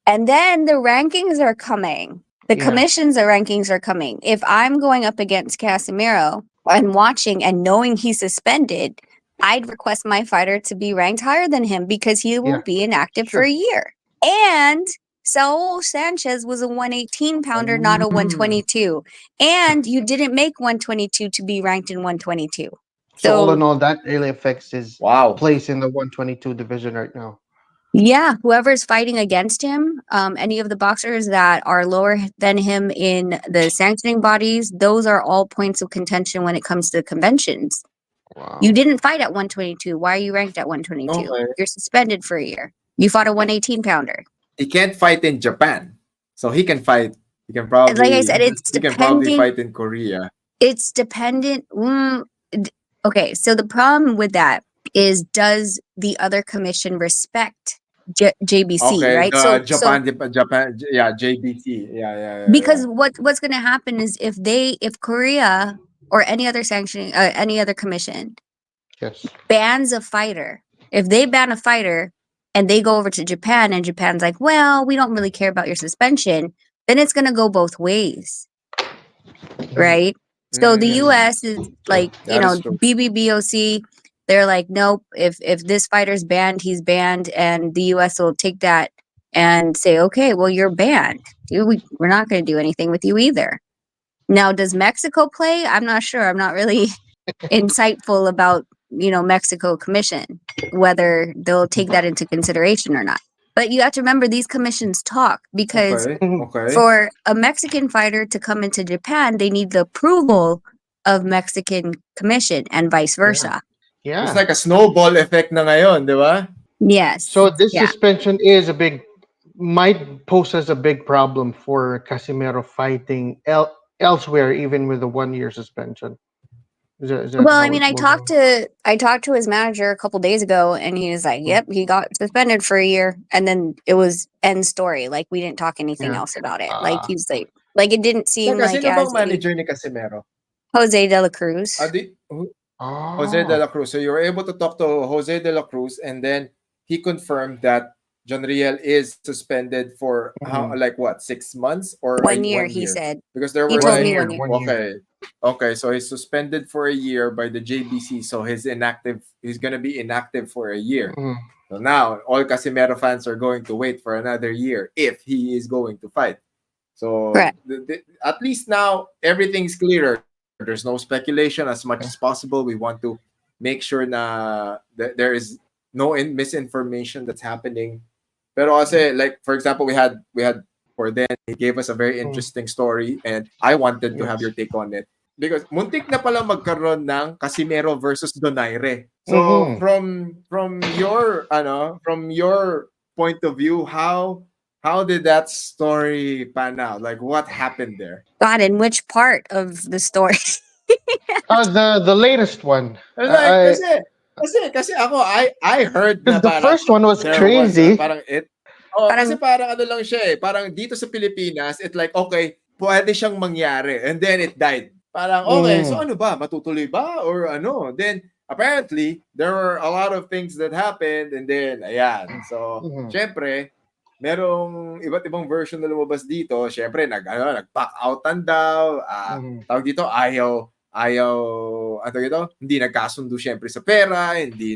And then the rankings are coming. The Yeah. commissions, the rankings are coming. If I'm going up against Casemiro and watching and knowing he's suspended, I'd request my fighter to be ranked higher than him because he will Yeah. be inactive for a Sure. year. And Saul Sanchez was a 118 pounder, not a Mm. 122. And you didn't make 122 to be ranked in 122. So all in So all, that really affects his Wow. place in the 122 division right now. yeah, whoever's fighting against him, any of the boxers that are lower than him in the sanctioning bodies, those are all points of contention when it comes to conventions. You Wow. didn't fight at 122. Why are you ranked at 122? Okay. You're suspended for a year. You fought a 118 pounder. He can't fight in Japan, so he can fight. He can And like I probably said, it's he can probably depending. fight in Korea. It's dependent. Okay, so the problem with that is, does the other commission respect JBC, Okay, right? the So Japan, yeah, JBT, yeah. because what's going to happen is if Korea or any other any other commission Yes. bans a fighter, if they ban a fighter and they go over to Japan's like, well, we don't really care about your suspension, then it's going to go both ways. Mhm. right? So the Mm, US is true. like, That is true. BBBOC, they're like, nope, if this fighter's banned, he's banned, and the US will take that and say, okay, well, you're banned. We're not going to do anything with you either. Now, does Mexico play? I'm not sure. I'm not really insightful about, Mexico commission, whether they'll take that into consideration or not. But you have to remember these commissions talk because Okay. Mhm. Okay. for a Mexican fighter to come into Japan, they need the approval of Mexican commission and vice Yeah. versa. It's Yeah. like a snowball effect na ngayon, di ba? Yes. So this Yeah. suspension is a big might pose as a big problem for Casimero fighting elsewhere, even with a 1 year suspension. Is that Well, I how mean, it will go? I talked to his manager a couple days ago, and he was like, Mm. "Yep, he got suspended for a year," and then it was end story. Like we didn't talk anything Yeah. else about it. Like Ah. he's like it didn't seem Teka, like sino bang as a manager ni Casimero? Jose de la Cruz. Jose de Oh. la Cruz. So you were able to talk to Jose de la Cruz, and then he confirmed that John Riel is suspended for how, Mhm. like what, 6 months or 1 year, one he year? said. Because there He were told One me like, year. 1 year. 1 year. okay, so he's suspended for a year by the JBC. So he's inactive. He's gonna be inactive for a year. Mhm. So now all Casimero fans are going to wait for another year if he is going to fight. So Correct. at least now everything's clearer. There's no speculation as much as possible. We want to make sure that there is no misinformation that's happening. Pero kasi, like for example, we had for then he gave us a very Mhm. interesting story, and I wanted to have Yes. your take on it because muntik na pala magkaroon ng Casimero versus Donaire. So Mhm. from your point of view, how did that story pan out? Like what happened there? God, in which part of the story? The latest one. Like I kasi ako I heard na Because the parang first one was there was crazy. parang it. Oh, kasi Parang parang ano lang siya eh, parang dito sa Pilipinas, it like okay, pwede siyang mangyari and then it died. Parang okay, so Mhm. ano ba, matutuloy ba or ano? Then apparently there were a lot of things that happened and then ayan. So, Mhm. syempre, merong iba't ibang version na lumabas dito. Syempre, nag-back outan daw. Mhm. Tawag dito, ayaw ano ito, hindi nagkasundo syempre sa pera, hindi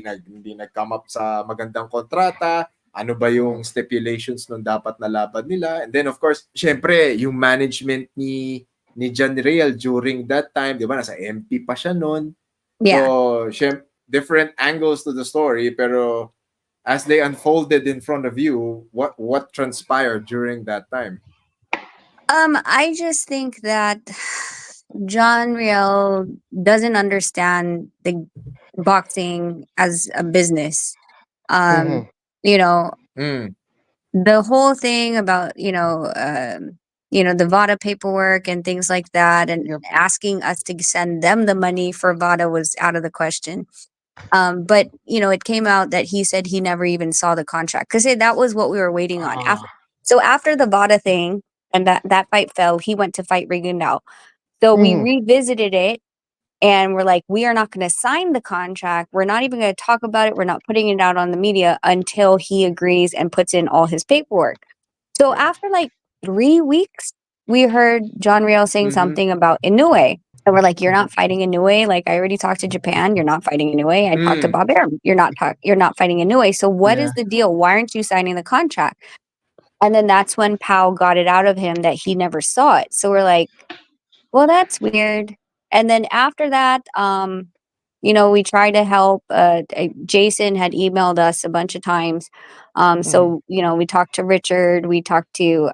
nag-come up sa magandang kontrata, ano ba yung Mhm. stipulations nung dapat na laban nila. And then of course, syempre yung management ni John Riel during that time, 'di ba, nasa MP pa siya noon. yeah. So, different angles to the story pero as they unfolded in front of you, what transpired during that time? I just think that John Riel doesn't understand the boxing as a business. Um, Mhm. you know, Mm. the whole thing about, the VADA paperwork and things like that, and Yep. asking us to send them the money for VADA was out of the question. But it came out that he said he never even saw the contract because that was what we were waiting on. Ah. After the VADA thing and that fight fell, he went to fight Rigundao. So we Mhm. revisited it and we're like, we are not going to sign the contract. We're not even going to talk about it. We're not putting it out on the media until he agrees and puts in all his paperwork. So after like 3 weeks, we heard John Riel saying Mhm. something about Inoue. And we're like, you're not fighting Inoue. Like I already talked to Japan. You're not fighting Inoue. I talked to Mm. Bob Arum. You're not fighting Inoue. So what Yeah. is the deal? Why aren't you signing the contract? And then that's when Powell got it out of him that he never saw it. So we're like, well, that's weird. And then after that, we tried to help. Jason had emailed us a bunch of times. Mhm. We talked to Richard, we talked to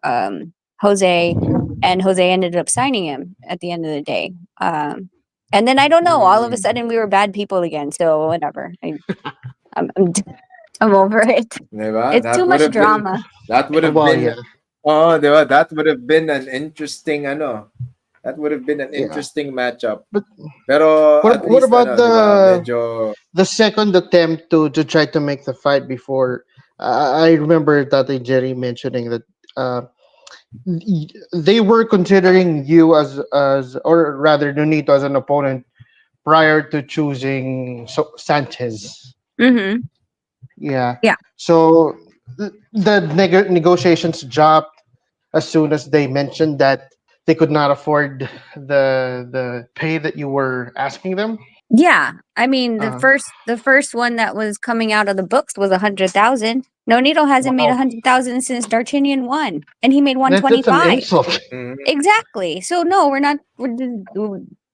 Jose, and Jose ended up signing him at the end of the day. And then I don't know. All of a Mm. sudden, we were bad people again. So whatever. I'm, I'm over it. Diba? It's too much drama. That would have Well, been yeah. oh, diba? That would have been an interesting that would have been an Yeah. interesting matchup. But Pero what at what least about diba? Medyo the second attempt to try to make the fight before? I remember that Jerry mentioning that uh, they were considering you as or rather Nonito as an opponent prior to choosing Sanchez. Mm-hmm. Yeah. Yeah. So the negotiations dropped as soon as they mentioned that. they could not afford the pay that you were asking them. Yeah, I mean Uh, the first one that was coming out of the books was 100,000. Nonito hasn't made wow, 100,000 since D'Artagnan won, and he made that's an 125. insult. Mhm. Exactly. So no, we're not.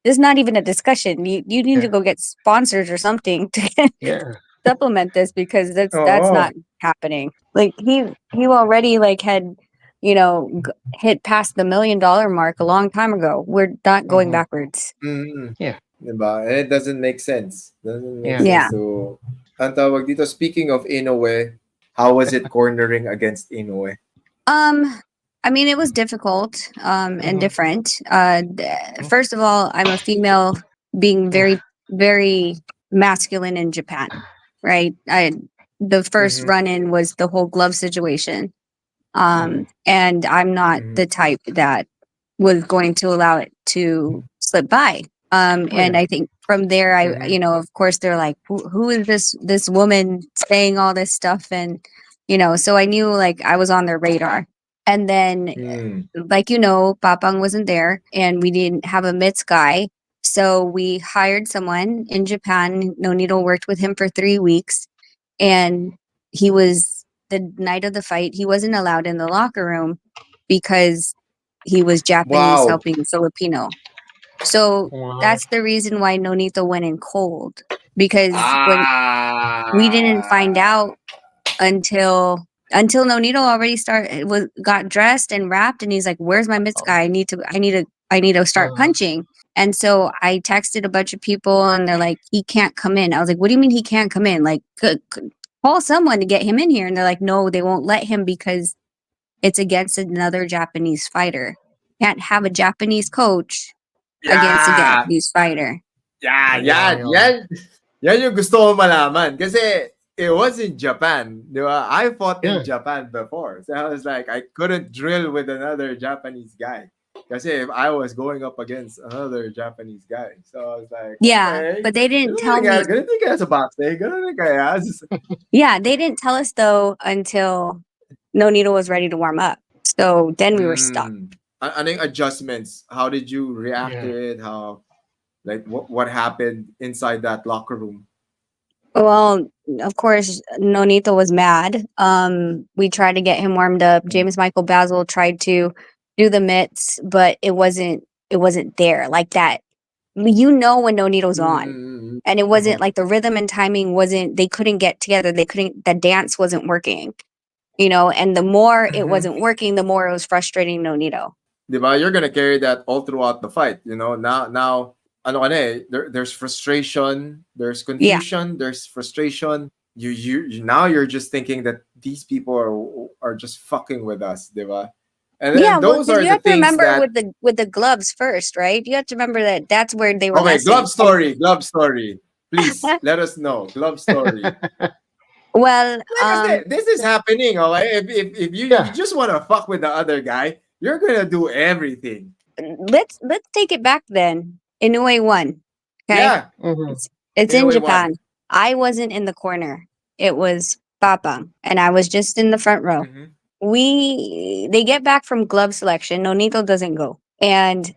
There's not even a discussion. You need to Yeah, go get sponsors or something to yeah. supplement this because that's Oo. not happening. Like he already like had hit past the $1 million mark a long time ago. We're not going Hmm. backwards. Mm. Yeah, Diba? And it doesn't make sense. Doesn't make yeah. sense Yeah. to... Ang tawag dito, speaking of Inoue, how was it cornering against Inoue? Um, I mean, it was difficult, and Hmm. different. First of all, I'm a female being Yeah. very, very masculine in Japan, right? The first Mm-hmm. run in was the whole glove situation. Hmm. And I'm not Mm-hmm. the type that was going to allow it to slip by. Oh And yeah. I think from there, Mm-hmm. of course, they're like, who is this woman saying all this stuff? And, so I knew like I was on their radar. And then, Mm. like, Papang wasn't there and we didn't have a mitts guy. So we hired someone in Japan. Nonito worked with him for 3 weeks. And he was, the night of the fight, he wasn't allowed in the locker room because he was Japanese Wow. helping Filipino. So Wow. that's the reason why Nonito went in cold, because when we didn't find Ah. out until Nonito already got dressed and wrapped, and he's like, "Where's my mitts guy? I need to start Uh, punching." And so I texted a bunch of people, and they're like, "He can't come in." I was like, "What do you mean he can't come in? Like, call someone to get him in here." And they're like, "No, they won't let him because it's against another Japanese fighter. Can't have a Japanese coach against a Yeah. Japanese fighter." Yeah, yan, wow. yan. Yan yung gusto ko malaman. Kasi it was in Japan, di ba? I fought in Yeah. Japan before. So I was like, I couldn't drill with another Japanese guy. Kasi if I was going up against another Japanese guy. So I was like, Yeah, okay. but they didn't tell me. Ganito kaya sa boxing. Ganito kaya. Yeah, they didn't tell us though until Nonito was ready to warm up. So then we were stuck. Ano yung adjustments? How did you react to Yeah. it? How, like, what happened inside that locker room? Well, of course, Nonito was mad. We tried to get him warmed up. Mm. James Michael Basil tried to do the mitts, but it wasn't there like that. When Nonito's on. Mm-hmm. And it Hmm. wasn't like the rhythm and timing wasn't, they couldn't get together. The dance wasn't working, and the more it Mm-hmm. wasn't working, the more it was frustrating Nonito. Diba? You're gonna carry that all throughout the fight. Now, ano ka na eh, there's frustration, there's Yeah. confusion, there's frustration. Now you're just thinking that these people are just fucking with us, diba? And Yeah, then well, those because are you the have to things remember that... with the gloves first, right? You have to remember that that's where they were Okay, lessened. glove story. Please let us know. Glove story. Well, Kasi this is happening, okay? If you Yeah. just wanna fuck with the other guy, you're gonna do everything. let's take it back then. Inoue won. Okay, Yeah, Hmm. it's in a in way one. Japan. I wasn't in the corner. It was Papang, and I was just in the front row. Mm-hmm. They get back from glove selection. Nonito doesn't go, and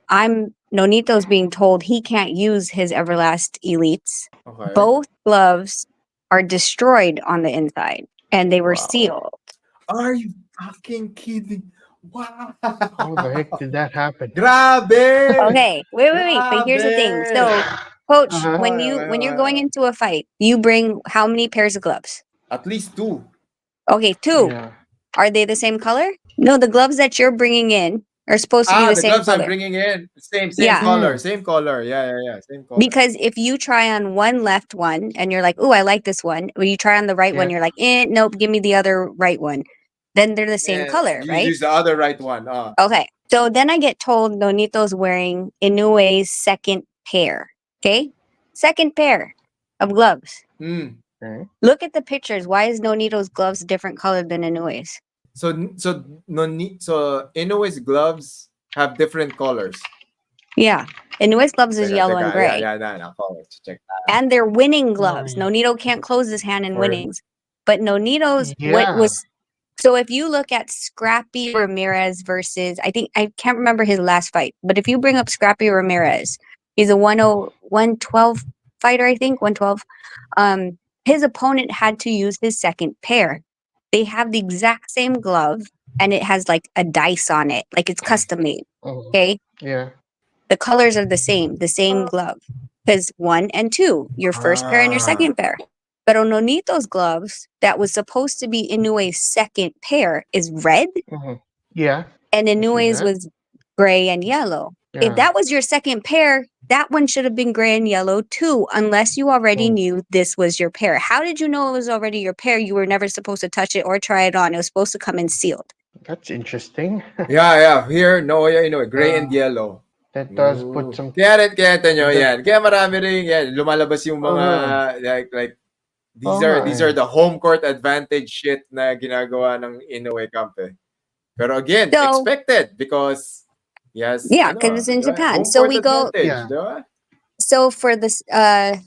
Nonito's being told he can't use his Everlast Elites. Okay. Both gloves are destroyed on the inside, and they were Wow. sealed. Are you fucking kidding? Wow. How the heck did that happen? Grabe! Okay, wait. But here's the thing. Grabe! So, coach, Uh-huh. when you're going into a fight, you bring how many pairs of gloves? At least two. Okay, two. Yeah. Are they the same color? No, the gloves that you're bringing in are supposed to be the The same gloves I'm color. bringing in. Same Yeah, color. Mm. Same color. Yeah. Same color. because if you try on one left one and you're like, "Oh, I like this one," when you try on the right one, Yeah. you're like, "Nope, give me the other right one." Then they're the same And color, you right? use the other right one. Okay. So then I get told Nonito's wearing Inoue's second pair. Okay? Second pair of gloves. Mm. Okay. Look at the pictures. Why is Nonito's gloves different color than Inoue's? So Inoue's gloves have different colors. Yeah. Inoue's gloves is yellow and Yeah, gray. colors. Check And they're winning Oh gloves. yeah. Nonito can't close his hand in for... winnings. But Nonito's what Yeah. was So if you look at Scrappy Ramirez versus, I think, I can't remember his last fight, but if you bring up Scrappy Ramirez, he's a 112 fighter, I think, 112. His opponent had to use his second pair. They have the exact same glove and it has like a dice on it, like it's custom made. Mhm. Okay. Yeah. The colors are the same glove. Because 1 and 2, your first pair and your Ah, second pair. But on Nonito's gloves, that was supposed to be Inoue's second pair, is red, Hmm. Yeah. and I see Inoue's that. was gray and yellow. If Yeah. that was your second pair, that one should have been gray and yellow too, unless you already Mm. knew this was your pair. How did you know it was already your pair? You were never supposed to touch it or try it on. It was supposed to come in sealed. That's interesting. yeah. Here, Naoya Inoue, gray and Uh, yellow. that does put Ooh. some. Kaya ito nyo That, yan. Kaya marami rin yan. Lumalabas yung mga, uh, like, oo nga these eh. are the home court advantage shit na ginagawa ng Inoue Camp eh. Pero again, So, expected because he has, yeah, because it's in di ba? Japan. Home So court we go, advantage, Yeah. di ba? so for this, Yeah.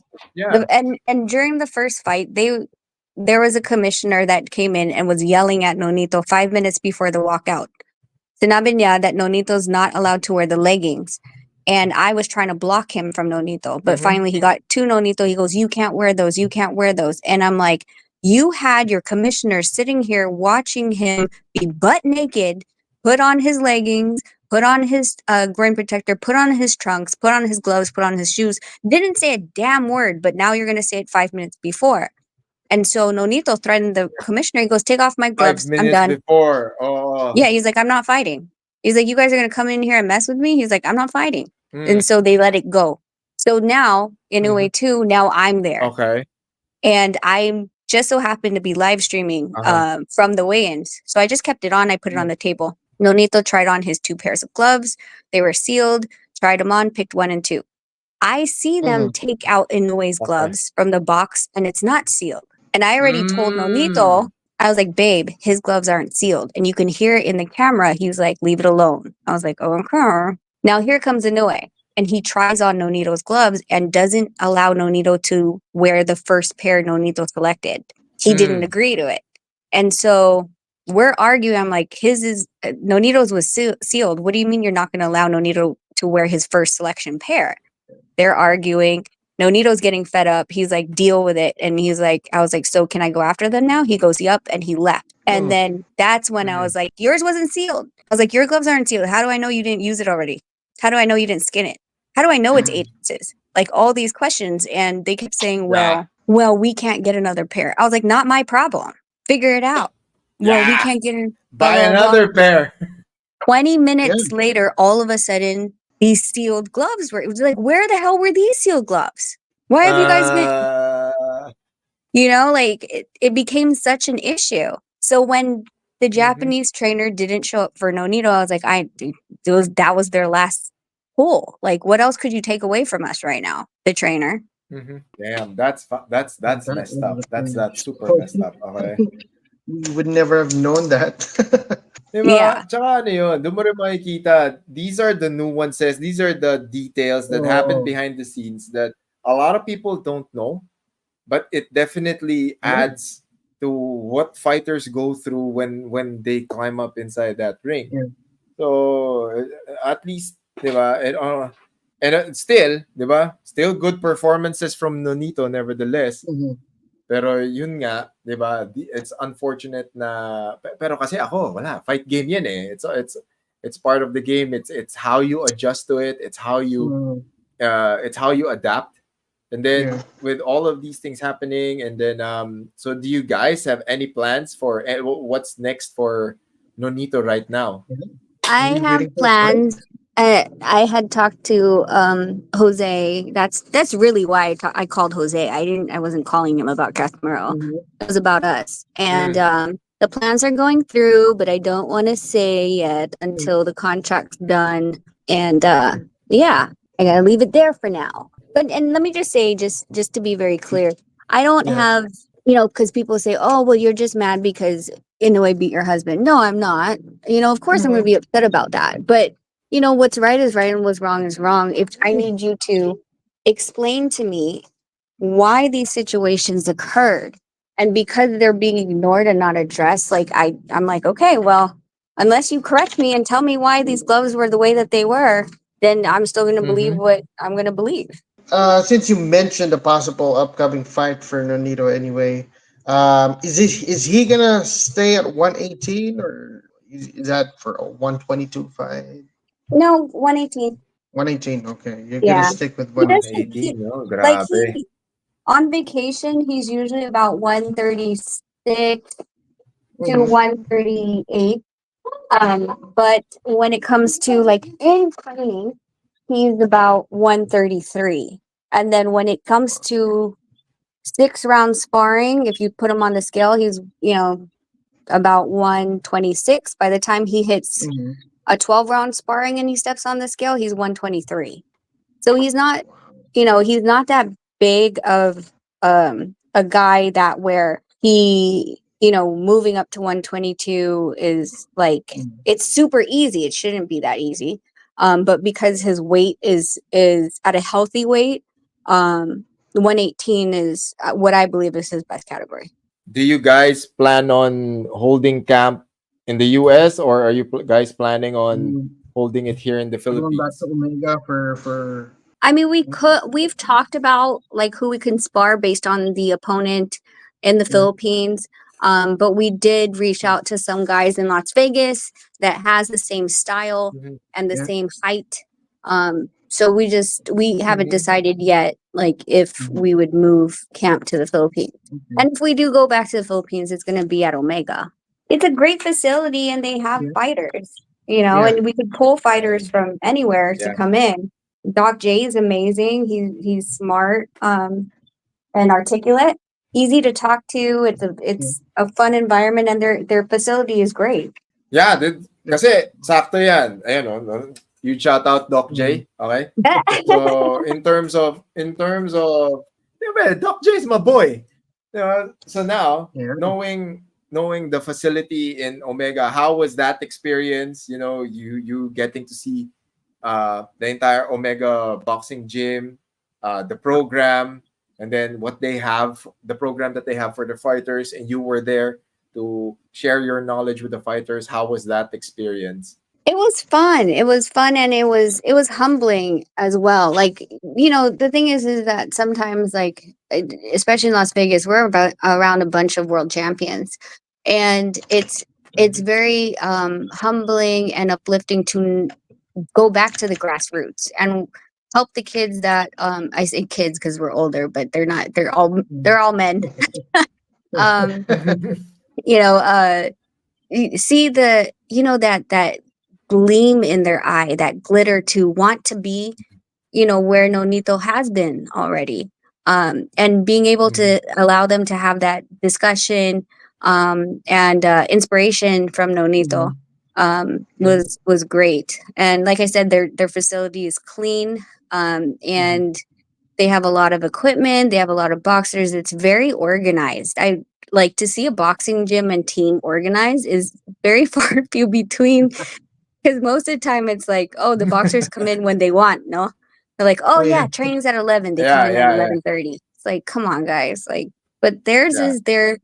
and during the first fight, there was a commissioner that came in and was yelling at Nonito 5 minutes before the walkout. Sinabi niya that Nonito's not allowed to wear the leggings. And I was trying to block him from Nonito. But Mm-hmm. finally he got to Nonito. He goes, "You can't wear those. You can't wear those." And I'm like, you had your commissioner sitting here watching him be butt naked, put on his leggings, put on his groin protector, put on his trunks, put on his gloves, put on his shoes. Didn't say a damn word, but now you're going to say it 5 minutes before. And so Nonito threatened the commissioner. He goes, "Take off my Five gloves. I'm minutes done." before. Oh. Yeah, he's like, "I'm not fighting." He's like, "You guys are gonna come in here and mess with me?" He's like, "I'm not fighting." Mm, And so they let it go. So now, in a Mm-hmm. way too, now I'm there. okay. And I'm just so happened to be live streaming Uh-huh. from the weigh-ins. So I just kept it on. I put it on the table. Nonito tried on his 2 pairs of gloves. They were sealed, tried them on, picked 1 and 2. I see them Mm-hmm. take out Inoue's Okay. gloves from the box and it's not sealed. And I already told Mm. Nonito, I was like, "Babe, his gloves aren't sealed." And you can hear it in the camera. He was like, "Leave it alone." I was like, "Oh, okay." Now here comes Inoue. And he tries on Nonito's gloves and doesn't allow Nonito to wear the first pair Nonito selected. He didn't Mm. agree to it. And so we're arguing. I'm like, his is Nonito's was sealed. What do you mean you're not going to allow Nonito to wear his first selection pair? They're arguing. Nonito's getting fed up. He's like, "Deal with it." And he's like, I was like, "So can I go after them now?" He goes, "Yup." And he left. And Mm. then that's when I Mm. was like, "Yours wasn't sealed." I was like, "Your gloves aren't sealed. How do I know you didn't use it already? How do I know you didn't skin it? How do I know it's 8 ounces?" Like all these questions. And they kept saying, Yeah. well, we can't get another pair. I was like, "Not my problem. Figure it out." Well, we Yeah. can't get in, blah, Buy blah, blah. another pair. 20 Yeah. minutes later, all of a sudden, these sealed gloves were, it was like, where the hell were these sealed gloves? Why have you guys been, Uh, like it became such an issue. So when the mhm, Japanese trainer didn't show up for Nonito, I was like, that was their last pull. Like, what else could you take away from us right now? The trainer. mhm. Damn, that's That messed up. would have been. That's super messed up. Okay. We would never have known that. Di ba? Yeah. Tsaka ano yun, doon mo rin makikita, these are the nuances, these are the details that happen Oh, behind the scenes that a lot of people don't know, but it definitely yeah. adds to what fighters go through when they climb up inside that ring. Yeah. So at least, 'di ba? And still, 'di ba? Still good performances from Nonito nevertheless. Mm-hmm. Pero yun nga, 'di ba? It's unfortunate na pero kasi ako, wala, fight game 'yan eh. It's part of the game. It's how you adjust to it. Mm-hmm. It's how you adapt. And then Yeah. with all of these things happening, and then so do you guys have any plans for what's next for Nonito right now? I Are you have waiting for a fight? plans. I had talked to Jose. That's really why I called Jose. I wasn't calling him about Casimiro. Mm-hmm. It was about us. And Mm, the plans are going through, but I don't want to say yet until the contract's done. And yeah, I gotta leave it there for now. But and let me just say, just to be very clear, I don't Yeah. have because people say, "Oh, well, you're just mad because Inoue beat your husband." No, I'm not. Of course I'm going to Mm-hmm. be upset about that. But what's right is right and what's wrong is wrong. If I need you to explain to me why these situations occurred, And because they're being ignored and not addressed, like I'm like, okay, well, unless you correct me and tell me why these gloves were the way that they were, then I'm still going to believe Mm-hmm. what I'm going to believe. Since you mentioned the possible upcoming fight for Nonito anyway, is he gonna stay at 118 or is that for a 122 fight? No, 118. 118. Okay, you're gonna Yeah. stick with He one. doesn't, 118, no? like, Grabe. on vacation, he's usually about 136 to Mm-hmm. 138. But when it comes to like in training, he's about 133. And then when it comes to 6 round sparring, if you put him on the scale, he's, about 126. By the time he hits Mm-hmm. a 12 round sparring and he steps on the scale, he's 123. So he's not that big of a guy that where he, moving up to 122 is like it's super easy. It shouldn't be that easy. But because his weight is at a healthy weight, 118 is what I believe is his best category. Do you guys plan on holding camp in the US, or are you guys planning on Mm, holding it here in the going back to Philippines? Omega for. I mean, we've talked about like who we can spar based on the opponent in the Mm, Philippines. But we did reach out to some guys in Las Vegas that has the same style Mhm. and the yeah. same height. So we haven't Mhm. decided yet, like if Mhm. we would move camp to the Philippines. Okay. And if we do go back to the Philippines, it's going to be at Omega. It's a great facility, and they have Yeah. fighters, Yeah. and we could pull fighters from anywhere to Yeah. come in. Doc J is amazing. He's smart, and articulate, easy to talk to. Yeah. It's a fun environment, and their facility is great. Yeah, dude. Yeah. Kasi sakto yan. Ayan, no? You shout out Doc Mhm. J, okay? So yeah, man, Doc J is my boy. So now Yeah. knowing the facility in Omega, how was that experience? You getting to see the entire Omega boxing gym, the program, and then the program that they have for the fighters, and you were there to share your knowledge with the fighters. How was that experience? It was fun. It was fun, and it was humbling as well. Like, the thing is that sometimes, like, especially in Las Vegas, we're about around a bunch of world champions, and it's Mhm. very humbling and uplifting to go back to the grassroots and help the kids that I say kids because we're older, but they're not. Mm. They're all men. um, you know, uh, see that gleam in their eye, that glitter to want to be, where Nonito has been already. And being able Mhm. to allow them to have that discussion, and inspiration from Nonito, Mhm. Yeah. was great. And like I said, their facility is clean, Mhm. and they have a lot of equipment. They have a lot of boxers. It's very organized. I like to see a boxing gym and team organized is very far few between, because most of the time it's like, oh, the boxers come in when they want. No, they're like, oh Oh yeah. yeah, training's at 11. They come Yeah, in at yeah, yeah, 11:30. It's like, come on, guys. Like, but theirs yeah. is their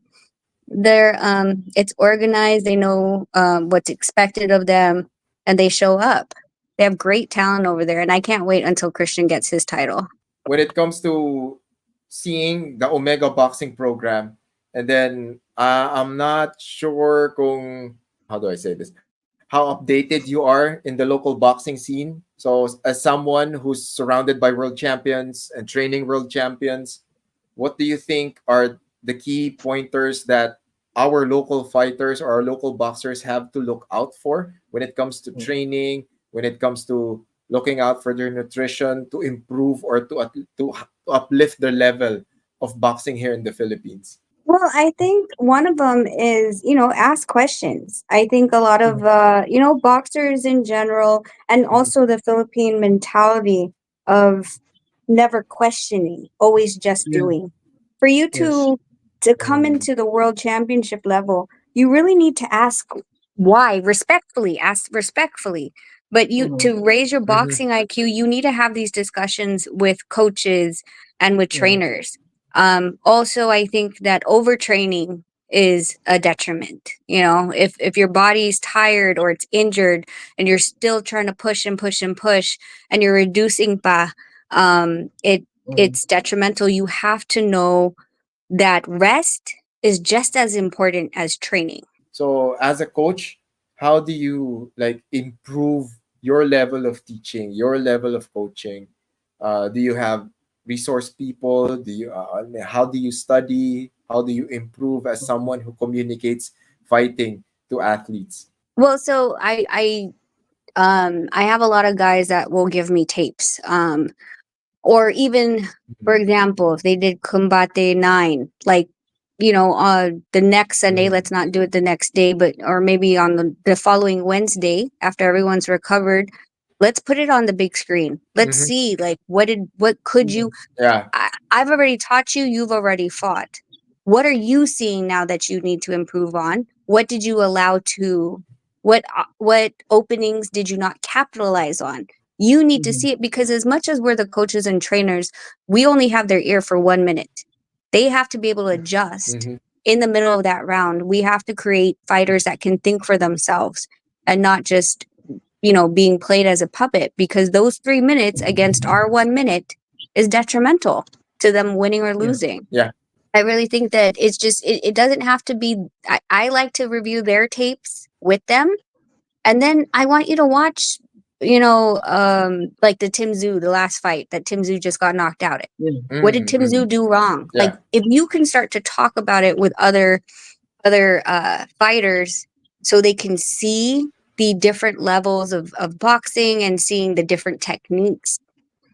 it's organized. They know what's expected of them, and they show up. They have great talent over there, and I can't wait until Christian gets his title. When it comes to seeing the Omega boxing program, and then I'm not sure kung how do I say this, how updated you are in the local boxing scene. So as someone who's surrounded by world champions and training world champions, what do you think are the key pointers that our local fighters or our local boxers have to look out for when it comes to training, when it comes to looking out for their nutrition to improve or to uplift their level of boxing here in the Philippines? Well, I think one of them is, ask questions. I think a lot of, boxers in general, and Mhm. also the Philippine mentality of never questioning, always just Yeah. doing. For you Yes. to come Mm. into the world championship level, you really need to ask why, respectfully, ask respectfully. But Mhm. to raise your Mhm. boxing IQ, you need to have these discussions with coaches and with Yeah. trainers. Also, I think that overtraining is a detriment. You know, if your body's tired or it's injured and you're still trying to push and push and push and you're reducing pa, it's detrimental. You have to know that rest is just as important as training. So as a coach, how do you like improve your level of teaching, your level of coaching? Do you have resource people? Do you how do you study? How do you improve as someone who communicates fighting to athletes? Well, so I have a lot of guys that will give me tapes. Or even, for Mhm. example, if they did Combate 9, like, you know, the next Sunday, Mhm. let's not do it the next day, but, or maybe on the following Wednesday after everyone's recovered, let's put it on the big screen. Let's Mhm. see, like, what could you, Yeah. I've already taught you, you've already fought. What are you seeing now that you need to improve on? What did you allow to, what openings did you not capitalize on? You need to see it, because as much as we're the coaches and trainers, we only have their ear for 1 minute. They have to be able to adjust Mhm. in the middle of that round. We have to create fighters that can think for themselves and not just, you know, being played as a puppet, because those 3 minutes against our 1 minute is detrimental to them winning or losing. Yeah. I really think that it's just, it doesn't have to be. I like to review their tapes with them, and then I want you to watch, you know, like the Tim Zoo, the last fight that Tim Zoo just got knocked out at. What did Mhm. Tim Zoo Mhm. do wrong? Like, Yeah. if you can start to talk about it with other fighters, so they can see the different levels of boxing and seeing the different techniques,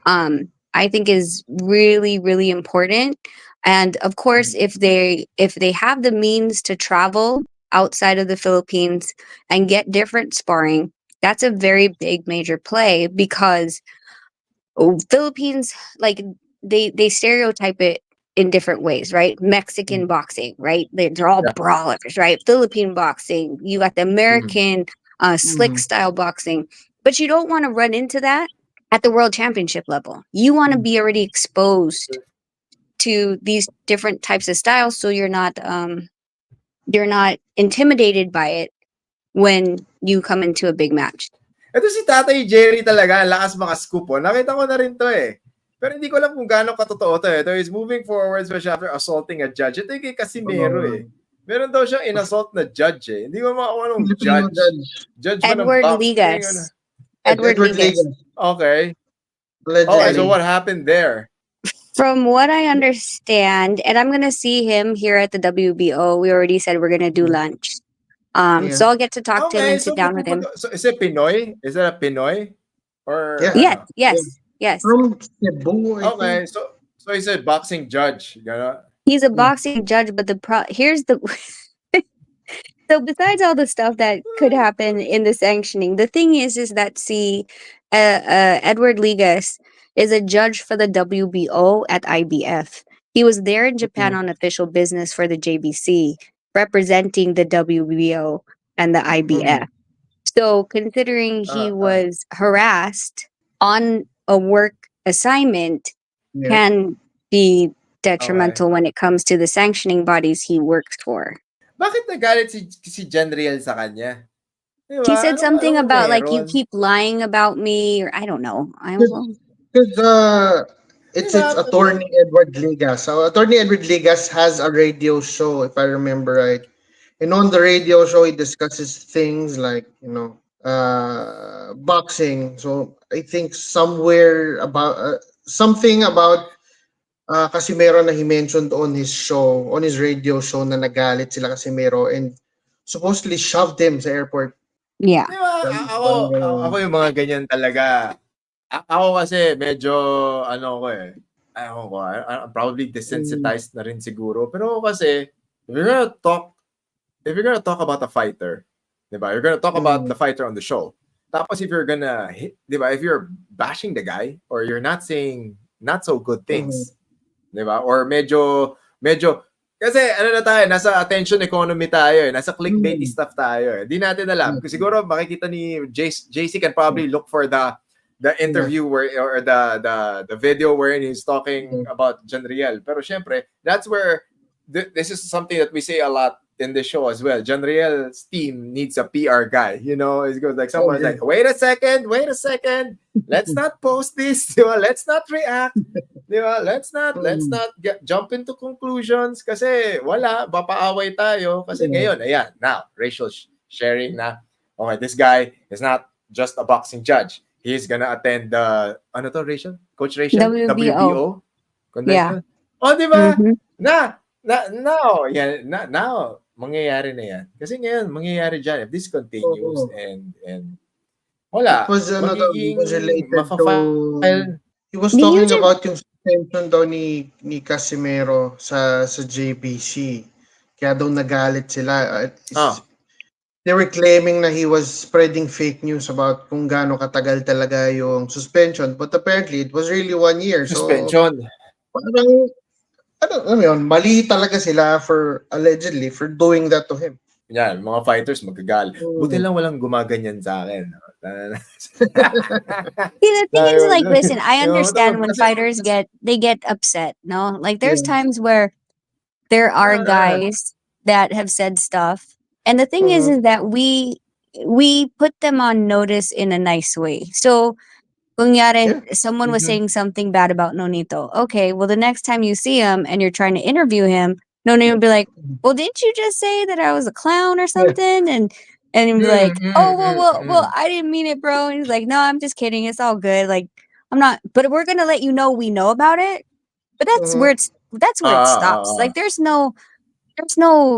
I think is really, really important. And of course, if they have the means to travel outside of the Philippines and get different sparring, that's a very big major play, because Philippines, like, they stereotype it in different ways, right? Mexican boxing, right? They're all Yeah. brawlers, right? Philippine boxing, you got the Mhm. American slick style boxing, but you don't want to run into that at the world championship level. You want to be already exposed to these different types of styles, so you're not intimidated by it when you come into a big match. Ito si Tatay Jerry talaga, ang lakas maka-scoop. Oh. Nakita ko na rin to eh. Pero hindi ko alam kung gaano katotoo to eh. Ito is moving forward especially after assaulting a judge. Ito yung kay Casimero eh. Meron daw siyang inassault na judge eh. Hindi ko makakuha ng Filipino judge. judge. Judge ba ng Edward boxing? Ano? Ligas. Edward Edward Ligas. Ligas, Okay. Okay, so allegedly. what happened there? From what I understand, and I'm gonna see him here at the WBO. We already said we're gonna do lunch. Yeah. So I'll get to talk to him Okay, and so sit down with him. so is it Pinoy? Is that a Pinoy? Or Yeah. Yes, ano? Yeah. yes, yes. From Cebu, I think. Okay, so he's a boxing judge. Gano'n? He's a Yeah. boxing judge, but here's the so besides all the stuff that could happen in the sanctioning, the thing is that, see, Edward Ligas is a judge for the WBO at IBF. He was there in Japan on official business for the JBC, representing the WBO and the IBF. So, considering he Ah. was harassed on a work assignment, Yeah. can be Okay. detrimental when it comes to the sanctioning bodies he works for. Bakit nagalit si John Riel sa kanya? 'Di He ba? said something Anong about, like, you meron? keep lying about me, or I don't know. I well, Because Di it's ba? attorney Edward Ligas. So attorney Edward Ligas has a radio show, if I remember right. And on the radio show, he discusses things like, boxing. So I think something about Casimero na he mentioned on his show, on his radio show, na nagalit sila Casimero and supposedly shoved him sa airport. yeah. 'Di ba? Ako Parang ganun. ako yung mga ganyan talaga. Ako kasi medyo ano ko eh. Ewan ko, I'm probably Mm, desensitized na rin siguro. Pero ako kasi, if you're gonna talk, if you're gonna talk about a fighter, 'di ba? You're gonna talk about mm, the fighter on the show. Tapos if you're gonna hit, 'di ba? If you're bashing the guy or you're not saying not so good mm, things, 'di ba? Or medyo kasi ano na tayo, nasa attention economy tayo eh. Nasa clickbaity mm, stuff tayo eh. Di natin alam. mm, Siguro makikita ni JC can probably look for the Yeah. interview where or the video wherein he's talking Mhm. about John Riel. Pero syempre, that's where this is something that we say a lot in the show as well. John Riel's team needs a PR guy. You know, it goes like I someone's agree. like, wait a second, let's not post this, di ba? Let's not react. Di ba? Let's Mm. not jump into conclusions kasi wala, papaaway tayo. Kasi Yeah. ngayon, ayan, now, Rachel sharing na, okay, this guy is not just a boxing judge. He's gonna attend the, ano to, Rachel? Coach Rachel? WBO. WBO Yeah. convention? Oh, di ba? Mm-hmm. Now, yan, now, mangyayari na yan. Kasi ngayon, mangyayari dyan, if this continues Oo. and It wala, was ano daw, it magiging was related to mafa-file. he was The talking user, about yung suspension daw ni Casimero sa JBC. Kaya daw nagalit sila. Ah, They were claiming na he was spreading fake news about kung gaano katagal talaga yung suspension. But apparently, it was really 1 year. So, suspension. parang, ano yun, mali talaga sila for, allegedly, for doing that to him. Yan, mga fighters magagalit. Buti Mm. lang walang gumaganyan sa akin. see, the thing is, like, listen, I Yung mga to, understand when kasi, fighters get upset. No, like there's Yeah. times where there are ah, guys that have said stuff, and the thing Mhm. is that we put them on notice in a nice way. So kunyari, Yeah. someone was mhm. saying something bad about Nonito. Okay, well, the next time you see him and you're trying to interview him, Nonito will be like, "Well, didn't you just say that I was a clown or Yeah. something?" And he'll be Mm, like, mm, "Oh, mm, well, mm. I didn't mean it, bro." And he's like, "No, I'm just kidding. It's all good. Like, I'm not. But we're gonna let you know we know about it. But Mhm. that's where it stops. Like, there's no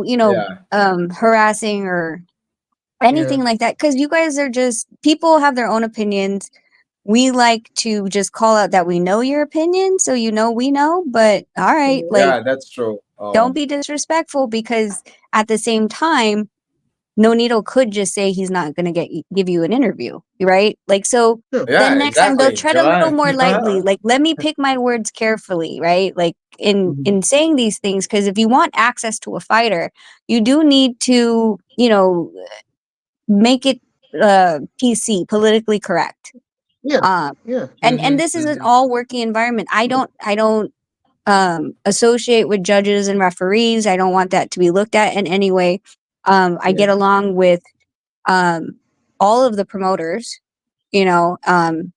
Yeah. harassing or Yeah. anything like that because you guys are just people have their own opinions. We like to just call out that we know your opinion, so we know, but all right, Mhm. like, Yeah, that's true. don't be disrespectful because at the same time, Nonito could just say he's not going to give you an interview, right? Like, so Yeah. Yeah, then next time go exactly. tread a little Diba? more lightly. Like, let me pick my words carefully, right? Like Mhm. in saying these things, because if you want access to a fighter, you do need to, make it PC, politically correct. Yeah. Um, Yeah. and Mhm, this is an mhm. all working environment. I don't associate with judges and referees. I don't want that to be looked at in any way. I Yeah. get along with um, all of the promoters, and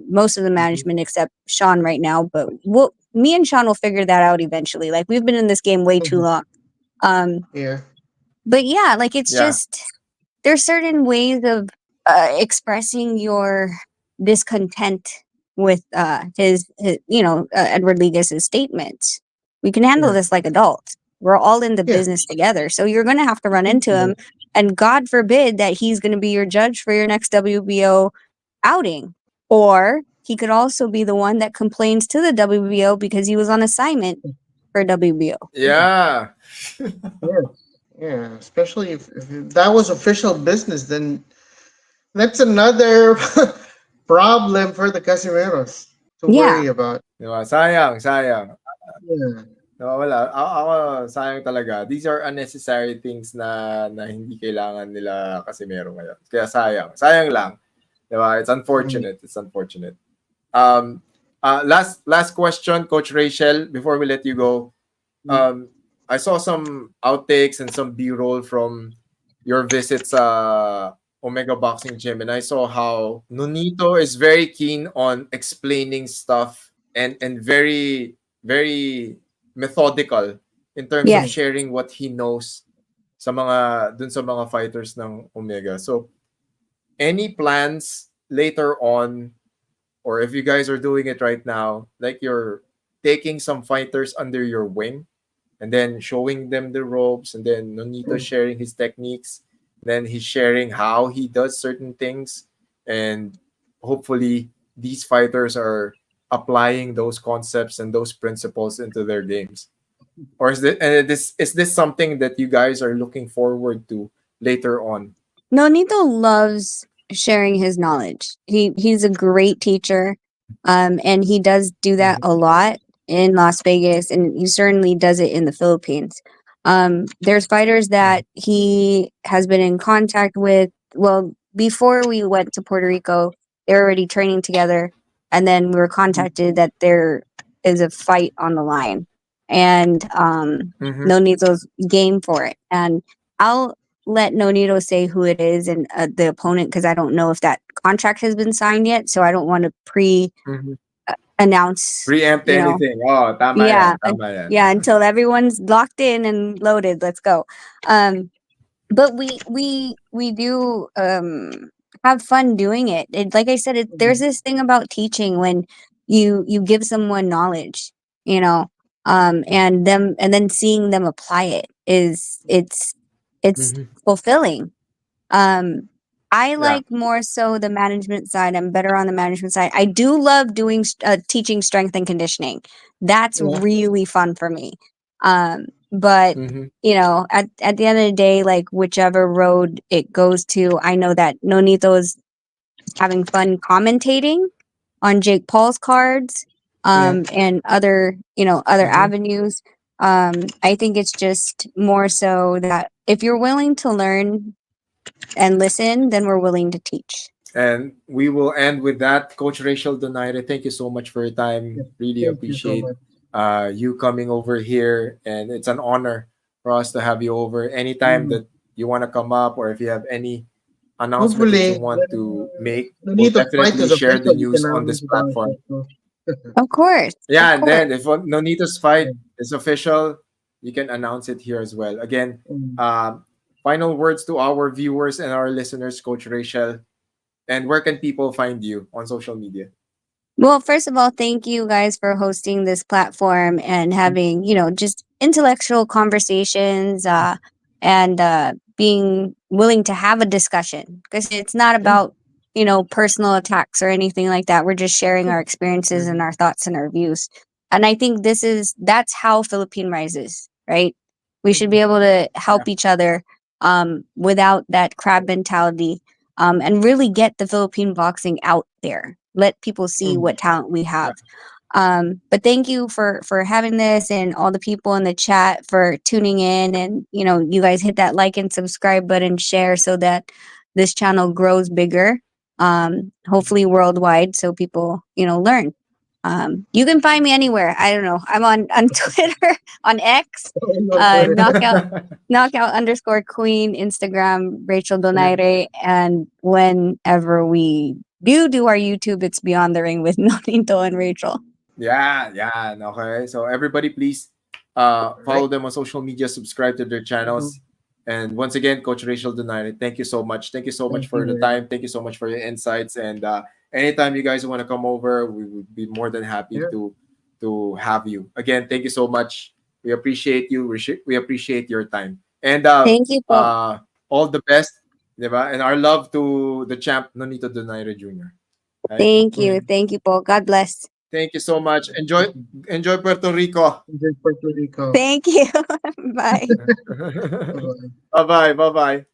most of the Mhm. management except Sean right now. But me and Sean will figure that out eventually. Like we've been in this game way too Mhm. long. Um, Yeah. but yeah, like it's Yeah. just there's certain ways of expressing your discontent with his Edward Legas's statements. We can handle Yeah. this like adults. We're all in the Yeah. business together, so you're going to have to run into Yeah. him, and God forbid that he's going to be your judge for your next WBO outing, or he could also be the one that complains to the WBO because he was on assignment for WBO. Yeah. Yeah. Yeah. Especially if that was official business, then that's another problem for the Casimeros to Yeah, worry about. Diba? Sayang, sayang. Yeah. Wala. Ako, sayang talaga. These are unnecessary things na hindi kailangan nila kasi meron ngayon. Kaya sayang. Sayang lang. Diba? It's Mhm. unfortunate. It's unfortunate. Um, last question, Coach Rachel, before we let you go. I saw some outtakes and some B-roll from your visits Omega Boxing Gym, and I saw how Nonito is very keen on explaining stuff and very very methodical in terms of Mhm. yes. sharing what he knows sa mga fighters ng Omega. So any plans later on, or if you guys are doing it right now, like you're taking some fighters under your wing and then showing them the ropes, and then Nonito sharing his techniques, then he's sharing how he does certain things, and hopefully these fighters are applying those concepts and those principles into their games. Or is this something that you guys are looking forward to later on? Nonito loves sharing his knowledge. He's a great teacher, and he does do that Mhm. a lot in Las Vegas, and he certainly does it in the Philippines. There's fighters that he has been in contact with. Well, before we went to Puerto Rico, they're already training together, and then we were contacted that there is a fight on the line, and Mm-hmm. Nonito's game for it, and I'll let Nonito say who it is and the opponent, because I don't know if that contract has been signed yet, so I don't want to Mm-hmm. announce, Preempt you know. anything. Oh, tama Yeah, yan. Tama yan. yeah, until everyone's locked in and loaded. Let's go. Um, but we do have fun doing it. Like I said, there's this thing about teaching when you give someone knowledge, you know, and then seeing them apply it is it's Mm-hmm. fulfilling. um, I Yeah. like more so the management side. I'm better on the management side. I do love doing teaching strength and conditioning. That's Yeah. really fun for me. But Mm-hmm. at the end of the day, like whichever road it goes to, I know that Nonito is having fun commentating on Jake Paul's cards, Yeah. and other other Mm-hmm. avenues. I think it's just more so that if you're willing to learn and listen, then we're willing to teach. And we will end with that. Coach Rachel Donaire, thank you so much for your time. Yeah. Really Thank you so appreciate much. you coming over here. And it's an honor for us to have you over. Anytime Mm. that you want to come up, or if you have any announcement that you Hopefully, want when to make, we'll Nonito's fight definitely is share the official, you news can on this announce it on the platform. show too. Of course, of Yeah, and course. then if Nonito's fight Yeah. is official, you can announce it here as well. Again, Mm. final words to our viewers and our listeners, Coach Rachel. And where can people find you on social media? Well, first of all, thank you guys for hosting this platform and having, just intellectual conversations, and being willing to have a discussion, because it's not Yeah. about, personal attacks or anything like that. We're just sharing our experiences and Mm-hmm. our thoughts and our views. And I think that's how Philippine rises, right? We should be able to Yeah. help each other, without that crab mentality, and really get the Philippine boxing out there. Let people see Mm. what talent we have. Yeah. But thank you for having this, and all the people in the chat for tuning in, and you guys hit that like and subscribe button, share, so that this channel grows bigger. Hopefully worldwide, so people learn. You can find me anywhere. I don't know. I'm on Twitter, on X, knockout _queen, Instagram, Rachel Yeah. Donaire, and whenever we do our YouTube, it's Beyond the Ring with Nonito and Rachel. Yeah, yeah. Okay. So everybody please Right. follow them on social media, subscribe to their Mhm. channels. And once again, Coach Rachel Donaire, thank you so much. Thank you so much Thank for you the very much. time. Thank you so much for your insights. And anytime you guys want to come over, we would be more than happy Yeah. to have you. Again, thank you so much. We appreciate you. We appreciate your time. And Thank you po. all the best, diba? And our love to the champ Nonito Donaire Jr. Right? Thank you. Mm. Thank you po. God bless. Thank you so much. Thank you. Enjoy Puerto Rico. Enjoy Puerto Rico. Thank you. Bye. Bye-bye. Bye bye. Bye bye.